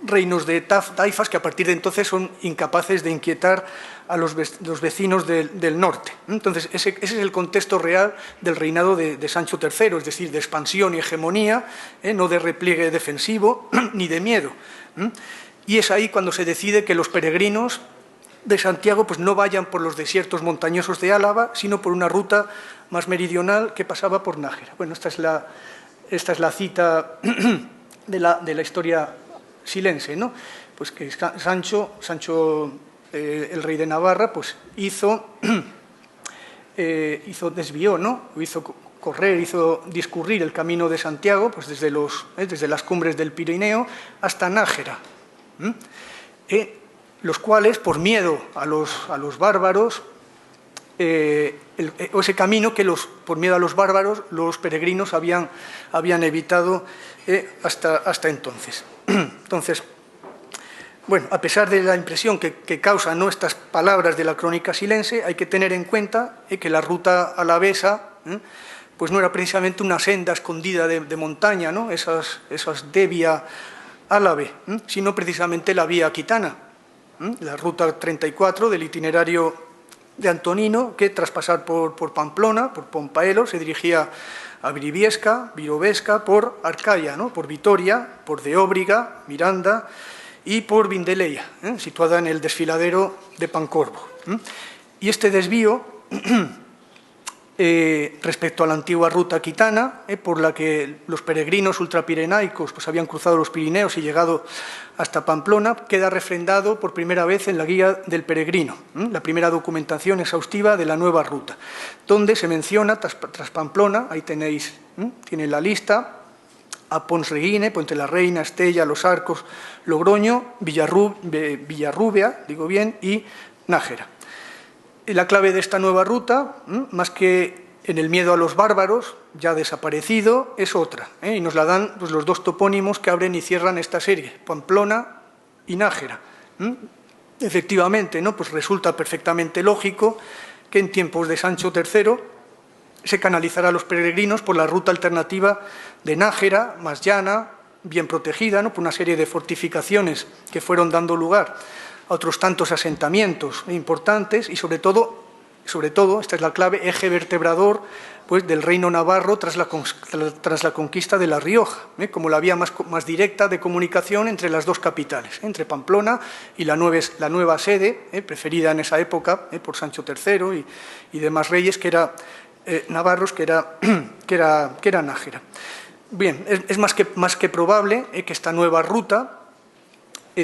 reinos de taifas que a partir de entonces son incapaces de inquietar a los vecinos del norte. Entonces, ese es el contexto real del reinado de Sancho III, es decir, de expansión y hegemonía, no de repliegue defensivo ni de miedo. Y es ahí cuando se decide que los peregrinos de Santiago pues, no vayan por los desiertos montañosos de Álava, sino por una ruta más meridional que pasaba por Nájera. Bueno, esta es la cita de la historia silense, ¿no? Pues que Sancho, el rey de Navarra, pues desvió, ¿no? Hizo discurrir el camino de Santiago, pues desde las cumbres del Pirineo hasta Nájera, los cuales, por miedo a los bárbaros, ese camino que por miedo a los bárbaros los peregrinos habían evitado hasta entonces. Entonces, bueno, a pesar de la impresión que causan, ¿no?, estas palabras de la crónica silense, hay que tener en cuenta que la ruta alavesa pues no era precisamente una senda escondida de montaña, ¿no?, esas de vía Álave, sino precisamente la vía aquitana, la ruta 34 del itinerario de Antonino, que tras pasar por Pamplona, por Pompaelo, se dirigía a Briviesca, Virovesca, por Arcaya, ¿no?, por Vitoria, por Deóbriga, Miranda y por Vindeleia, situada en el desfiladero de Pancorbo. Y este desvío, respecto a la antigua ruta aquitana, por la que los peregrinos ultrapirenaicos pues, habían cruzado los Pirineos y llegado hasta Pamplona, queda refrendado por primera vez en la Guía del Peregrino, la primera documentación exhaustiva de la nueva ruta, donde se menciona, tras Pamplona, ahí tiene la lista, a Ponsreguine, Puente la Reina, Estella, Los Arcos, Logroño, Villarrubia, y Nájera. La clave de esta nueva ruta, más que en el miedo a los bárbaros, ya desaparecido, es otra, y nos la dan pues, los dos topónimos que abren y cierran esta serie, Pamplona y Nájera. Efectivamente, ¿no?, pues resulta perfectamente lógico que en tiempos de Sancho III se canalizara a los peregrinos por la ruta alternativa de Nájera, más llana, bien protegida, ¿no?, por una serie de fortificaciones que fueron dando lugar a otros tantos asentamientos importantes y sobre todo, esta es la clave, eje vertebrador pues, del reino navarro tras la conquista de La Rioja, como la vía más directa de comunicación entre las dos capitales, entre Pamplona y la nueva sede, preferida en esa época por Sancho III y demás reyes que era navarros, que era Nájera. Bien, es más que probable que esta nueva ruta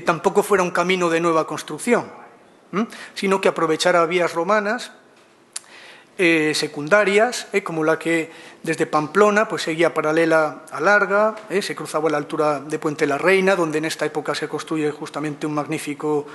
tampoco fuera un camino de nueva construcción, sino que aprovechara vías romanas secundarias, como la que desde Pamplona pues, seguía paralela a Larga, se cruzaba a la altura de Puente la Reina, donde en esta época se construye justamente un magnífico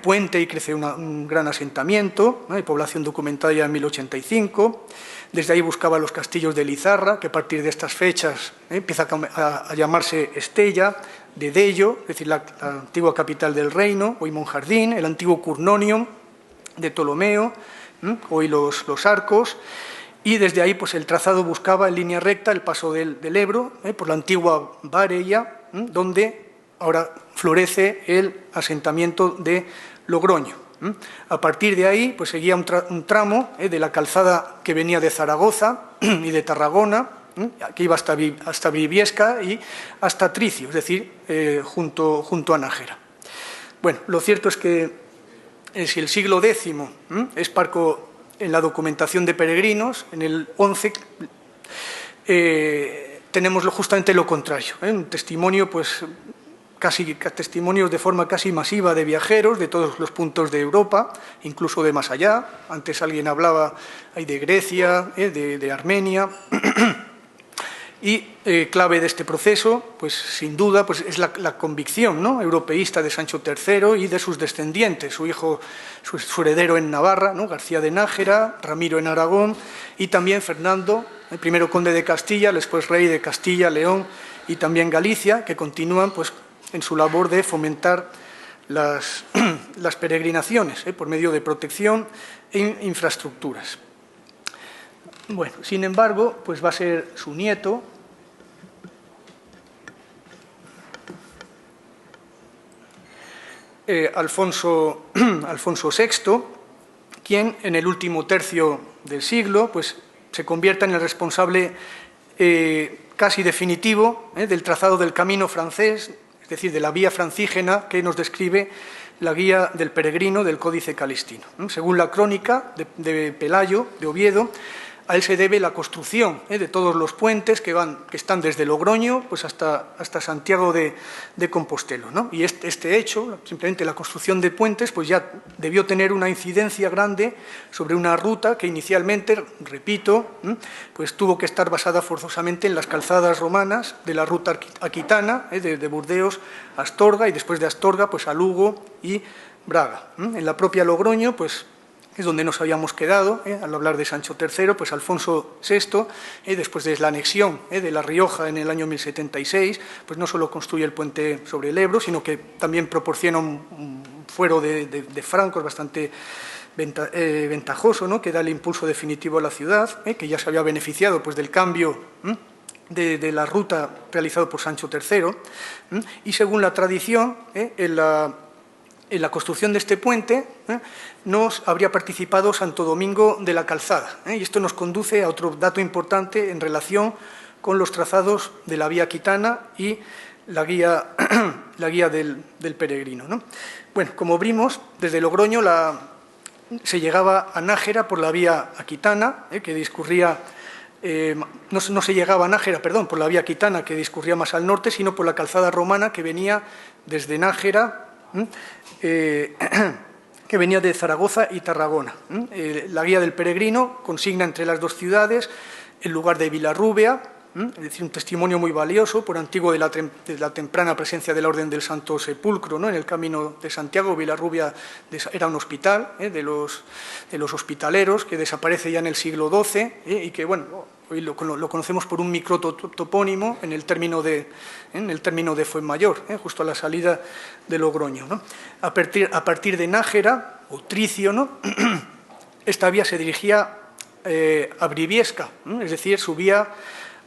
puente y crece un gran asentamiento, población documentada ya en 1085. Desde ahí buscaba los castillos de Lizarra, que a partir de estas fechas empieza a llamarse Estella, de Dello, es decir, la antigua capital del reino, hoy Monjardín, el antiguo Curnonium de Ptolomeo, hoy los Arcos, y desde ahí pues, el trazado buscaba en línea recta el paso del Ebro, por la antigua Varella, donde ahora florece el asentamiento de Logroño. A partir de ahí, pues seguía un tramo de la calzada que venía de Zaragoza y de Tarragona, que iba hasta Briviesca y hasta Tricio, es decir, junto a Nájera. Bueno, lo cierto es que si el siglo X es parco en la documentación de peregrinos, en el XI tenemos justamente lo contrario, un testimonio, pues, testimonios de forma casi masiva de viajeros de todos los puntos de Europa, incluso de más allá. Antes alguien hablaba ahí de Grecia, de Armenia. Y clave de este proceso, pues sin duda, pues, es la convicción, ¿no?, europeísta de Sancho III y de sus descendientes, su hijo, su heredero en Navarra, ¿no?, García de Nájera, Ramiro en Aragón, y también Fernando, el primero conde de Castilla, después rey de Castilla, León y también Galicia, que continúan, pues, en su labor de fomentar las peregrinaciones por medio de protección e infraestructuras. Bueno, sin embargo, pues va a ser su nieto, Alfonso VI, quien en el último tercio del siglo, pues, se convierta en el responsable casi definitivo del trazado del camino francés, es decir, de la vía francígena que nos describe la guía del peregrino del Códice Calistino. Según la crónica de Pelayo, de Oviedo, a él se debe la construcción de todos los puentes que están desde Logroño, pues, hasta Santiago de Compostela, ¿no? Y este hecho, simplemente la construcción de puentes, pues ya debió tener una incidencia grande sobre una ruta que inicialmente, repito, pues tuvo que estar basada forzosamente en las calzadas romanas de la ruta aquitana, de Burdeos a Astorga, y después de Astorga, pues, a Lugo y Braga. En la propia Logroño, pues, es donde nos habíamos quedado, al hablar de Sancho III, pues Alfonso VI, después de la anexión de La Rioja en el año 1076, pues no solo construye el puente sobre el Ebro, sino que también proporciona un fuero de francos bastante ventajoso, ¿no?, que da el impulso definitivo a la ciudad, que ya se había beneficiado, pues, del cambio de la ruta realizado por Sancho III, y según la tradición, en la construcción de este puente nos habría participado Santo Domingo de la Calzada. Y esto nos conduce a otro dato importante en relación con los trazados de la vía aquitana y la guía del peregrino, ¿no? Bueno, como vimos, desde Logroño se llegaba a Nájera por la vía aquitana, que discurría... no se llegaba a Nájera, perdón, por la vía aquitana, que discurría más al norte, sino por la calzada romana que venía desde Nájera, que venía de Zaragoza y Tarragona. La guía del peregrino consigna entre las dos ciudades el lugar de Vilarrubia, es decir, un testimonio muy valioso, por antiguo de la temprana presencia de la Orden del Santo Sepulcro, ¿no?, en el camino de Santiago. Vilarrubia era un hospital de los hospitaleros que desaparece ya en el siglo XII y que, bueno, hoy lo conocemos por un microtopónimo en el término de Fuenmayor, justo a la salida de Logroño, ¿no? A partir de Nájera o Tricio, ¿no?, esta vía se dirigía a Briviesca, es decir, subía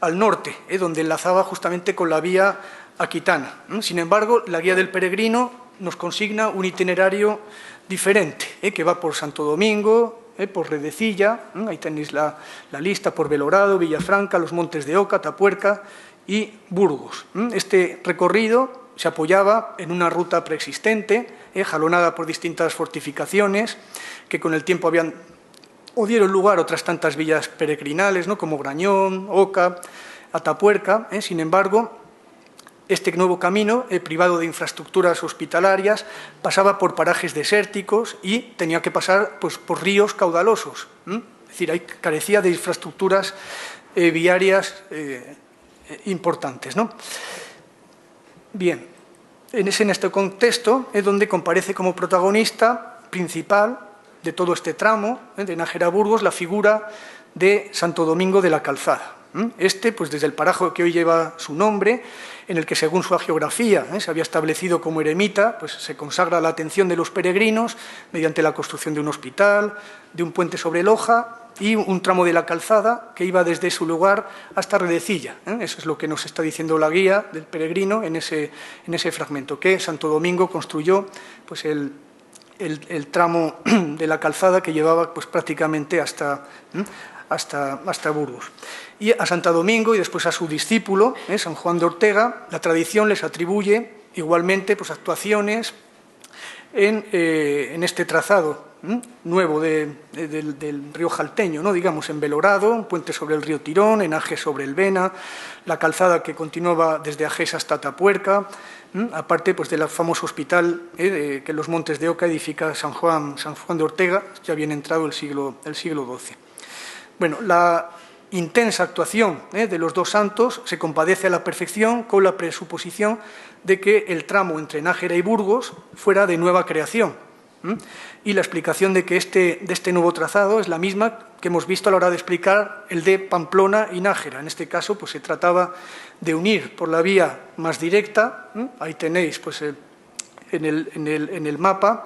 al norte, donde enlazaba justamente con la vía aquitana. Sin embargo, la guía del peregrino nos consigna un itinerario diferente, que va por Santo Domingo, por Redecilla, ahí tenéis la lista, por Belorado, Villafranca, los Montes de Oca, Tapuerca y Burgos. Este recorrido se apoyaba en una ruta preexistente, jalonada por distintas fortificaciones, que con el tiempo dieron lugar a otras tantas villas peregrinales, ¿no?, como Grañón, Oca, Atapuerca. Sin embargo, este nuevo camino, privado de infraestructuras hospitalarias, pasaba por parajes desérticos y tenía que pasar, pues, por ríos caudalosos. Es decir, ahí carecía de infraestructuras viarias importantes, ¿no? Bien, en este contexto es donde comparece como protagonista principal de todo este tramo, de Nájera a Burgos, la figura de Santo Domingo de la Calzada. Pues desde el paraje que hoy lleva su nombre, en el que según su hagiografía se había establecido como eremita, pues se consagra la atención de los peregrinos mediante la construcción de un hospital, de un puente sobre Loja y un tramo de la calzada que iba desde su lugar hasta Redecilla. Eso es lo que nos está diciendo la guía del peregrino en ese fragmento, que Santo Domingo construyó pues, el tramo de la calzada que llevaba pues, prácticamente hasta Burgos. Y a Santo Domingo y después a su discípulo, San Juan de Ortega, la tradición les atribuye igualmente pues, actuaciones en este trazado nuevo del río Jalteño, ¿no? Digamos, en Belorado, un puente sobre el río Tirón, en Ages sobre el Vena, la calzada que continuaba desde Ages hasta Atapuerca, aparte pues, del famoso hospital que en los Montes de Oca edifica San Juan de Ortega, ya bien entrado el siglo XII. Bueno, la intensa actuación de los dos santos se compadece a la perfección con la presuposición de que el tramo entre Nájera y Burgos fuera de nueva creación. Y la explicación de este nuevo trazado es la misma que hemos visto a la hora de explicar el de Pamplona y Nájera. En este caso, pues, se trataba de unir por la vía más directa, ahí tenéis pues, en el mapa,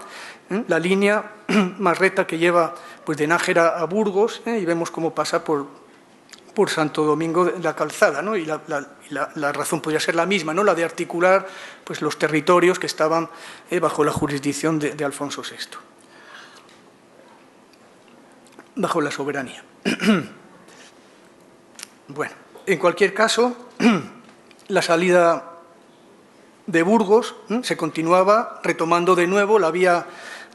la línea más recta que lleva pues, de Nájera a Burgos, y vemos cómo pasa por Santo Domingo de la Calzada, ¿no? Y la razón podría ser la misma, ¿no? La de articular pues, los territorios que estaban bajo la jurisdicción de Alfonso VI, bajo la soberanía. Bueno, en cualquier caso, la salida de Burgos se continuaba retomando de nuevo la vía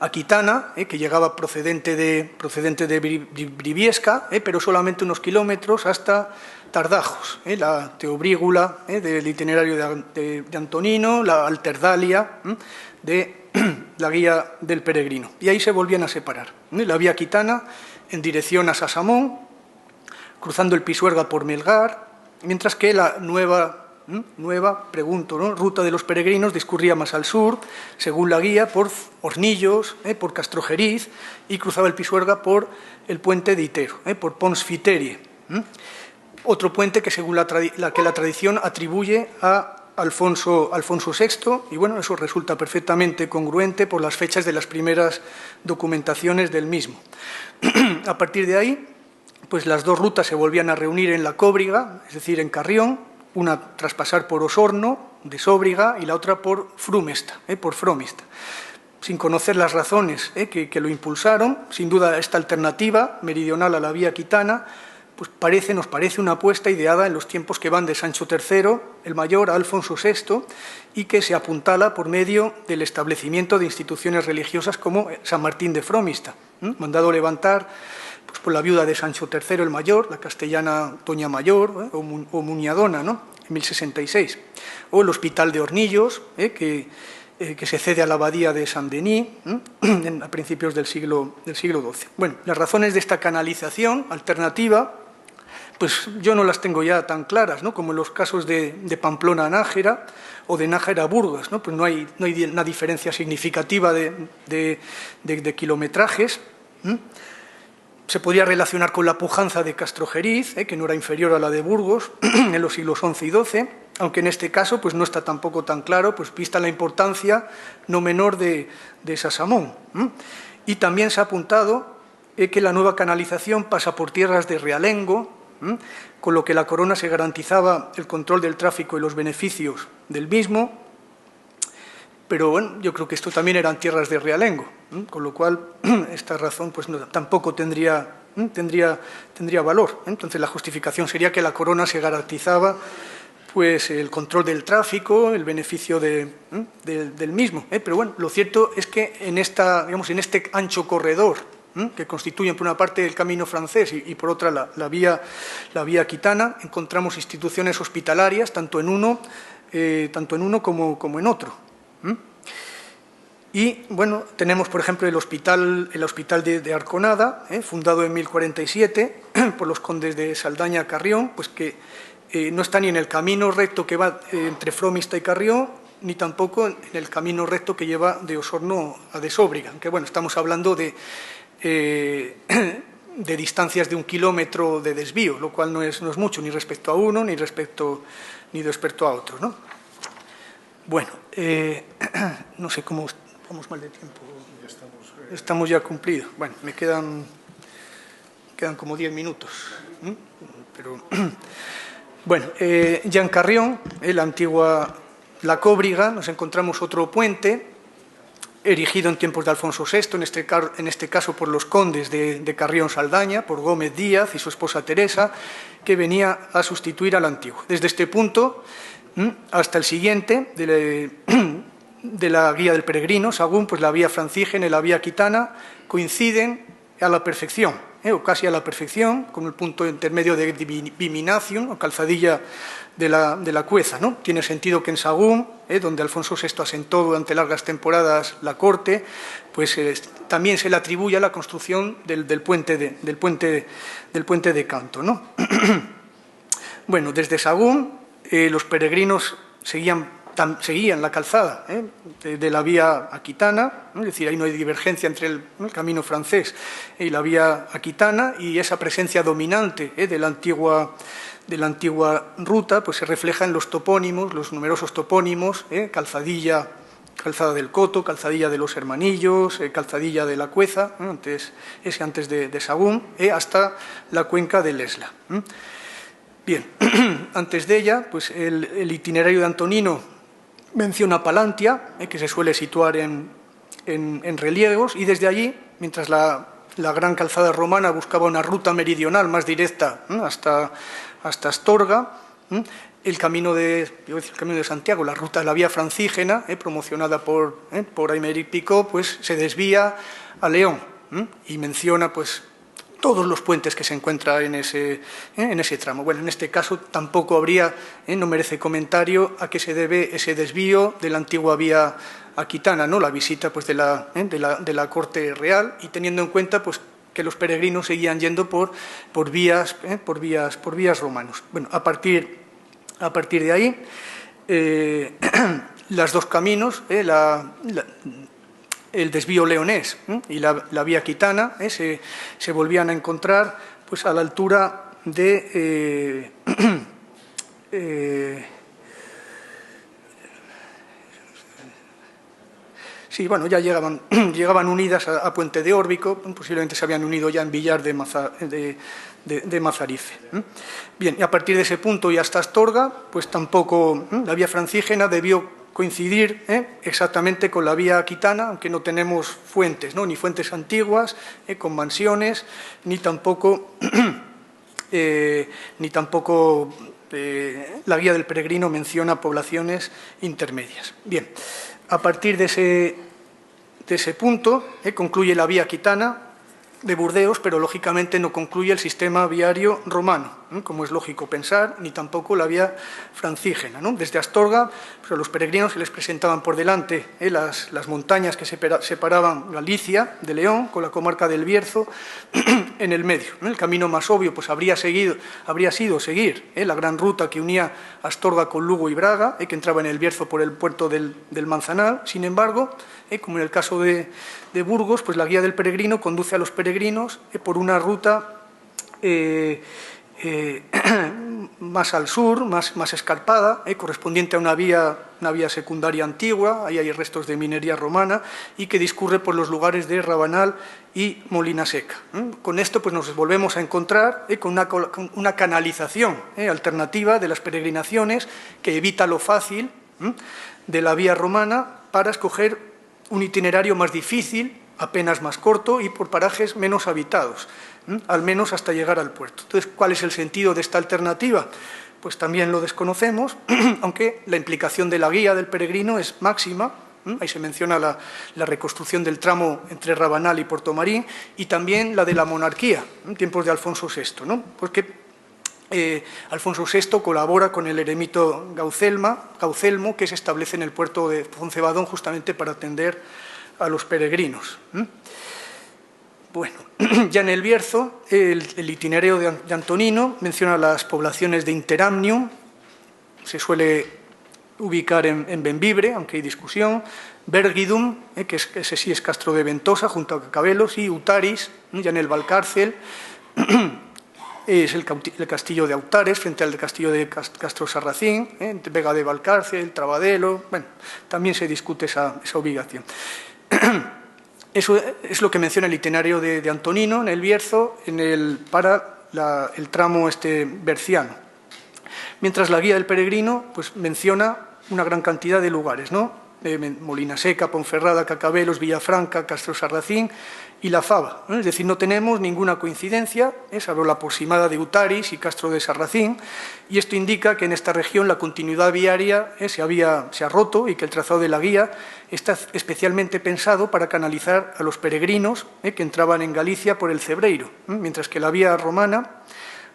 aquitana, que llegaba procedente de Briviesca, pero solamente unos kilómetros hasta Tardajos, la teobrígula del itinerario de Antonino, la alterdalia de la guía del peregrino. Y ahí se volvían a separar. La vía aquitana en dirección a Sasamón, cruzando el Pisuerga por Melgar, mientras que la nueva, pregunto, ¿no? ruta de los peregrinos discurría más al sur, según la guía, por Hornillos, por Castrojeriz, y cruzaba el Pisuerga por el puente de Itero, por Pons Fiterie. Otro puente que según la tradición atribuye a Alfonso VI, y bueno, eso resulta perfectamente congruente por las fechas de las primeras documentaciones del mismo. A partir de ahí, pues las dos rutas se volvían a reunir en la Cóbriga, es decir, en Carrión, una tras pasar por Osorno, de Sóbriga, y la otra por Frumesta, por Fromista. Sin conocer las razones que lo impulsaron, sin duda esta alternativa meridional a la vía aquitana, pues nos parece una apuesta ideada en los tiempos que van de Sancho III, el Mayor, a Alfonso VI, y que se apuntala por medio del establecimiento de instituciones religiosas como San Martín de Fromista, mandado levantar pues, por la viuda de Sancho III el Mayor, la castellana Doña Mayor, o Muñadona, ¿no? En 1066, o el Hospital de Hornillos, que se cede a la abadía de Saint-Denis a principios del siglo XII. Bueno, las razones de esta canalización alternativa, pues yo no las tengo ya tan claras, ¿no? Como en los casos de Pamplona a Nájera o de Nájera a Burgos, ¿no? Pues no hay una diferencia significativa de kilometrajes. Se podría relacionar con la pujanza de Castrojeriz, que no era inferior a la de Burgos en los siglos XI y XII, aunque en este caso pues, no está tampoco tan claro, pues vista la importancia no menor de Sasamón. Y también se ha apuntado que la nueva canalización pasa por tierras de realengo, con lo que la corona se garantizaba el control del tráfico y los beneficios del mismo, pero bueno, yo creo que esto también eran tierras de realengo, con lo cual esta razón pues, tampoco tendría valor. Entonces la justificación sería que la corona se garantizaba pues, el control del tráfico, el beneficio del mismo. Pero bueno, lo cierto es que en este ancho corredor que constituyen por una parte el camino francés y por otra la vía aquitana, encontramos instituciones hospitalarias tanto en uno como en otro. Y bueno, tenemos por ejemplo el hospital de Arconada, fundado en 1047 por los condes de Saldaña Carrión, pues que no está ni en el camino recto que va entre Fromista y Carrión, ni tampoco en el camino recto que lleva de Osorno a de Sóbriga, aunque bueno, estamos hablando de distancias de 1 kilómetro de desvío, lo cual no es mucho, ni respecto a uno, ni respecto a otro, ¿no? Bueno, no sé cómo vamos mal de tiempo. Estamos ya cumplidos. Bueno, me quedan como 10 minutos. Pero, bueno, ya en Carrión, la antigua La Cóbriga, nos encontramos otro puente erigido en tiempos de Alfonso VI, en este caso por los condes de Carrión-Saldaña, por Gómez Díaz y su esposa Teresa, que venía a sustituir al antiguo. Desde este punto hasta el siguiente, de la guía del peregrino, Sagún, pues la vía francígena y la vía aquitana coinciden a la perfección, o casi a la perfección, con el punto intermedio de Viminacium, o calzadilla de la Cueza, ¿no? Tiene sentido que en Sagún, donde Alfonso VI asentó durante largas temporadas la corte, pues también se le atribuye la construcción del puente de Canto, ¿no? Bueno, desde Sagún los peregrinos seguían la calzada de la vía aquitana, es decir, ahí no hay divergencia entre el camino francés y la vía aquitana, y esa presencia dominante de la antigua ruta pues se refleja en los topónimos, los numerosos topónimos, calzada del Coto, calzadilla de los Hermanillos, calzadilla de la Cueza, antes de Sagún, hasta la cuenca del Esla. Bien, antes de ella, pues el itinerario de Antonino menciona Palantia, que se suele situar en reliegos, y desde allí, mientras la gran calzada romana buscaba una ruta meridional más directa hasta Astorga, el camino de Santiago, la vía francígena, promocionada por Aymeric Picot, pues se desvía a León y menciona pues todos los puentes que se encuentran en ese tramo. Bueno, en este caso tampoco habría, no merece comentario, a qué se debe ese desvío de la antigua vía aquitana, ¿no? La visita pues, de la corte real, y teniendo en cuenta pues, que los peregrinos seguían yendo por vías romanos. Bueno, a partir de ahí, los dos caminos, el desvío leonés y la vía aquitana se volvían a encontrar pues, a la altura de sí, bueno, ya llegaban unidas a Puente de Órbico, posiblemente se habían unido ya en Villar de Mazarife. Bien, y a partir de ese punto y hasta Astorga, pues tampoco la vía francígena debió coincidir exactamente con la vía aquitana, aunque no tenemos fuentes, ¿no? Ni fuentes antiguas, con mansiones, ni tampoco la guía del peregrino menciona poblaciones intermedias. Bien, a partir de ese punto concluye la vía aquitana de Burdeos, pero lógicamente no concluye el sistema viario romano, como es lógico pensar, ni tampoco la vía francígena, ¿no? Desde Astorga, pues a los peregrinos se les presentaban por delante las montañas que separaban Galicia de León, con la comarca del Bierzo en el medio, ¿no? El camino más obvio pues, habría sido seguir la gran ruta que unía Astorga con Lugo y Braga, que entraba en el Bierzo por el puerto del Manzanal. Sin embargo, como en el caso de Burgos, pues la guía del peregrino conduce a los peregrinos por una ruta más al sur, más escarpada, correspondiente a una vía secundaria antigua, ahí hay restos de minería romana, y que discurre por los lugares de Rabanal y Molina Seca. Con esto pues, nos volvemos a encontrar con una canalización alternativa de las peregrinaciones que evita lo fácil de la vía romana para escoger un itinerario más difícil, apenas más corto y por parajes menos habitados, al menos hasta llegar al puerto. Entonces, ¿cuál es el sentido de esta alternativa? Pues también lo desconocemos, aunque la implicación de la guía del peregrino es máxima. Ahí se menciona la reconstrucción del tramo entre Rabanal y Portomarín, y también la de la monarquía, en tiempos de Alfonso VI, ¿no? Porque Alfonso VI colabora con el eremito Gaucelmo, que se establece en el puerto de Foncebadón justamente para atender a los peregrinos. Bueno, ya en el Bierzo, el itinerario de Antonino menciona las poblaciones de Interamnium, se suele ubicar en Bembibre, aunque hay discusión, Bergidum, que ese sí es Castro de Ventosa, junto a Cacabelos, y Utaris, ya en el Valcárcel, es el castillo de Autares, frente al castillo de Castro Sarracín, Vega de Valcárcel, Trabadelo, bueno, también se discute esa ubicación. Eso es lo que menciona el itinerario de Antonino en el Bierzo para el tramo berciano. Mientras la guía del peregrino pues, menciona una gran cantidad de lugares, ¿no? Molina Seca, Ponferrada, Cacabelos, Villafranca, Castro Sarracín y La Fava. Es decir, no tenemos ninguna coincidencia, salvo la aproximada de Utaris y Castro de Sarracín, y esto indica que en esta región la continuidad viaria se ha roto y que el trazado de la guía está especialmente pensado para canalizar a los peregrinos que entraban en Galicia por el Cebreiro, mientras que la vía romana,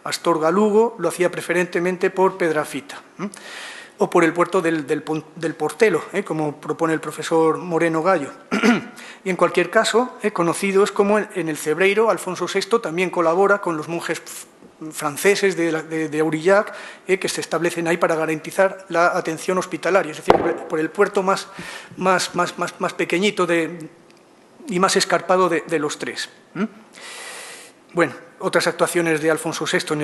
Astorga-Lugo, lo hacía preferentemente por Pedrafita, o por el puerto del Portelo, como propone el profesor Moreno Gallo. Y en cualquier caso, conocido es como en el Cebreiro Alfonso VI también colabora con los monjes franceses de Aurillac, que se establecen ahí para garantizar la atención hospitalaria, es decir, por el puerto más pequeñito y más escarpado de los tres. Bueno, otras actuaciones de Alfonso VI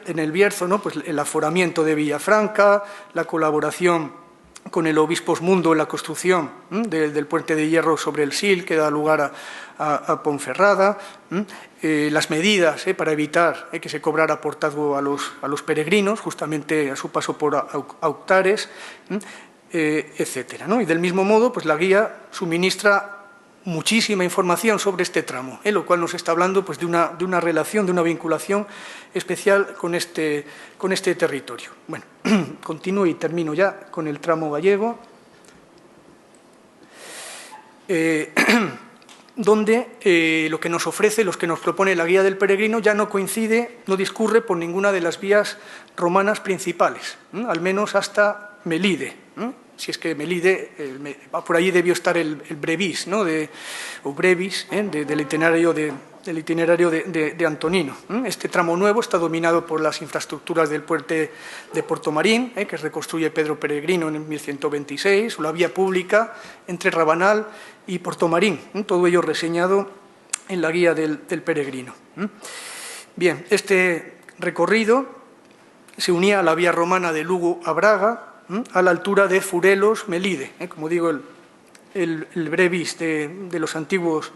en el Bierzo, ¿no? Pues el aforamiento de Villafranca, la colaboración con el Obispos-Mundo en la construcción del puente de hierro sobre el Sil, que da lugar a Ponferrada, las medidas para evitar que se cobrara portazgo a los peregrinos, justamente a su paso por Autares, etcétera, ¿no? Y del mismo modo, pues la guía suministra muchísima información sobre este tramo, lo cual nos está hablando pues, de una relación, de una vinculación especial con este territorio. Bueno, continúo y termino ya con el tramo gallego, donde lo que nos ofrece, lo que nos propone la guía del peregrino ya no coincide, no discurre por ninguna de las vías romanas principales, al menos hasta Melide. Si es que Melide, por allí debió estar el brevis, ¿no? O brevis, del itinerario de Antonino. Este tramo nuevo está dominado por las infraestructuras del puente de Portomarín, que reconstruye Pedro Peregrino en 1126, o la vía pública entre Rabanal y Portomarín, todo ello reseñado en la guía del peregrino. Bien, este recorrido se unía a la vía romana de Lugo a Braga, a la altura de Furelos, Melide, como digo, el brevis de los antiguos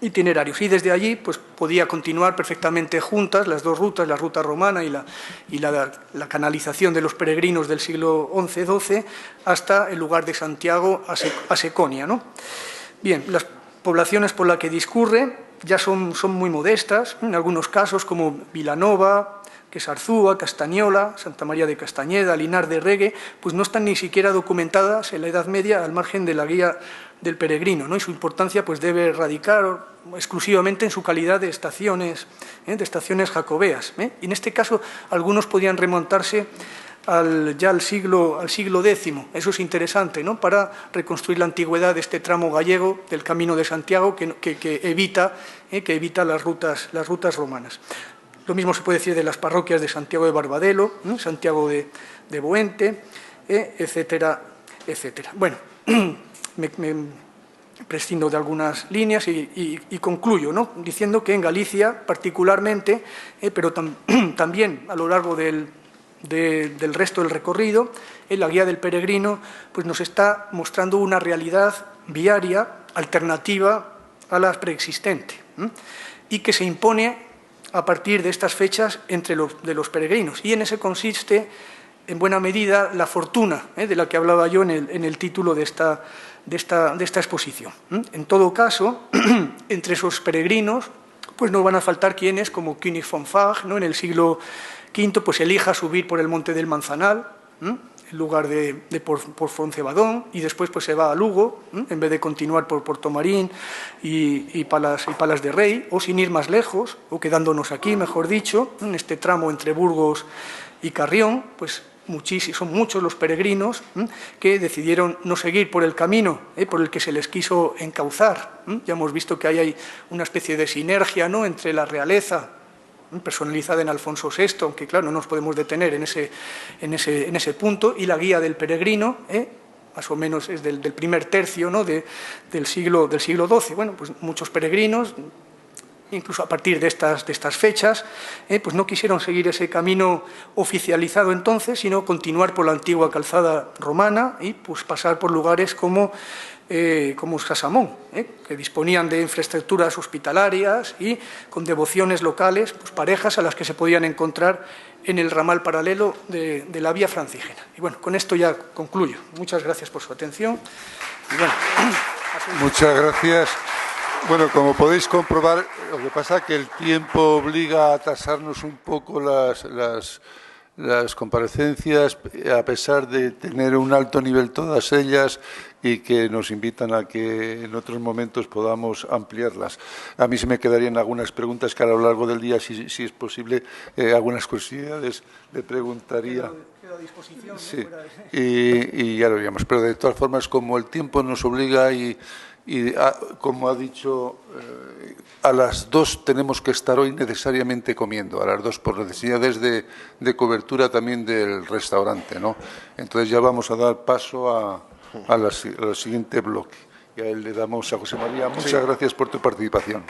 itinerarios. Y desde allí pues, podía continuar perfectamente juntas las dos rutas, la ruta romana y la canalización de los peregrinos del siglo XI-XII hasta el lugar de Santiago a Seconia, ¿no? Bien, las poblaciones por las que discurre ya son muy modestas, en algunos casos como Vilanova, que es Arzúa, Castañola, Santa María de Castañeda, Linar de Regue, pues no están ni siquiera documentadas en la Edad Media al margen de la guía del peregrino, ¿no? Y su importancia pues, debe radicar exclusivamente en su calidad de estaciones jacobeas. Y en este caso, algunos podían remontarse ya al siglo X. Eso es interesante, ¿no? Para reconstruir la antigüedad de este tramo gallego del Camino de Santiago que evita las rutas romanas. Lo mismo se puede decir de las parroquias de Santiago de Barbadelo, Santiago de Boente, etcétera, etcétera. Bueno, me prescindo de algunas líneas y concluyo, ¿no? Diciendo que en Galicia particularmente, pero también a lo largo del resto del recorrido, la guía del peregrino pues nos está mostrando una realidad viaria alternativa a la preexistente y que se impone a partir de estas fechas de los peregrinos. Y en eso consiste, en buena medida, la fortuna de la que hablaba yo en el título de esta exposición. En todo caso, entre esos peregrinos, pues no van a faltar quienes, como König von Fach, ¿no? En el siglo V, pues elija subir por el Monte del Manzanal, en lugar de por Foncebadón, y después pues se va a Lugo, en vez de continuar por Portomarín y Palas de Rey, o sin ir más lejos, o quedándonos aquí, mejor dicho, en este tramo entre Burgos y Carrión, pues son muchos los peregrinos que decidieron no seguir por el camino por el que se les quiso encauzar. Ya hemos visto que hay una especie de sinergia, ¿no? Entre la realeza personalizada en Alfonso VI, aunque claro, no nos podemos detener en ese punto, y la guía del peregrino, más o menos es del primer tercio, ¿no?, del siglo XII. Bueno, pues muchos peregrinos, incluso a partir de estas fechas, pues no quisieron seguir ese camino oficializado entonces, sino continuar por la antigua calzada romana y pues pasar por lugares como Sasamón, que disponían de infraestructuras hospitalarias y con devociones locales, pues parejas a las que se podían encontrar en el ramal paralelo de la vía francígena. Y bueno, con esto ya concluyo. Muchas gracias por su atención. Y bueno, muchas gracias. Bueno, como podéis comprobar, lo que pasa es que el tiempo obliga a atrasarnos un poco las comparecencias, a pesar de tener un alto nivel todas ellas y que nos invitan a que en otros momentos podamos ampliarlas. A mí se me quedarían algunas preguntas que a lo largo del día, si es posible, algunas curiosidades le preguntaría. Quedo a disposición. Sí, y ya lo veríamos. Pero de todas formas, como el tiempo nos obliga como ha dicho, a las 2 tenemos que estar hoy necesariamente comiendo, a las 2 por necesidades de cobertura también del restaurante, ¿no? Entonces ya vamos a dar paso al siguiente bloque. Y a él le damos a José María. Muchas gracias por tu participación.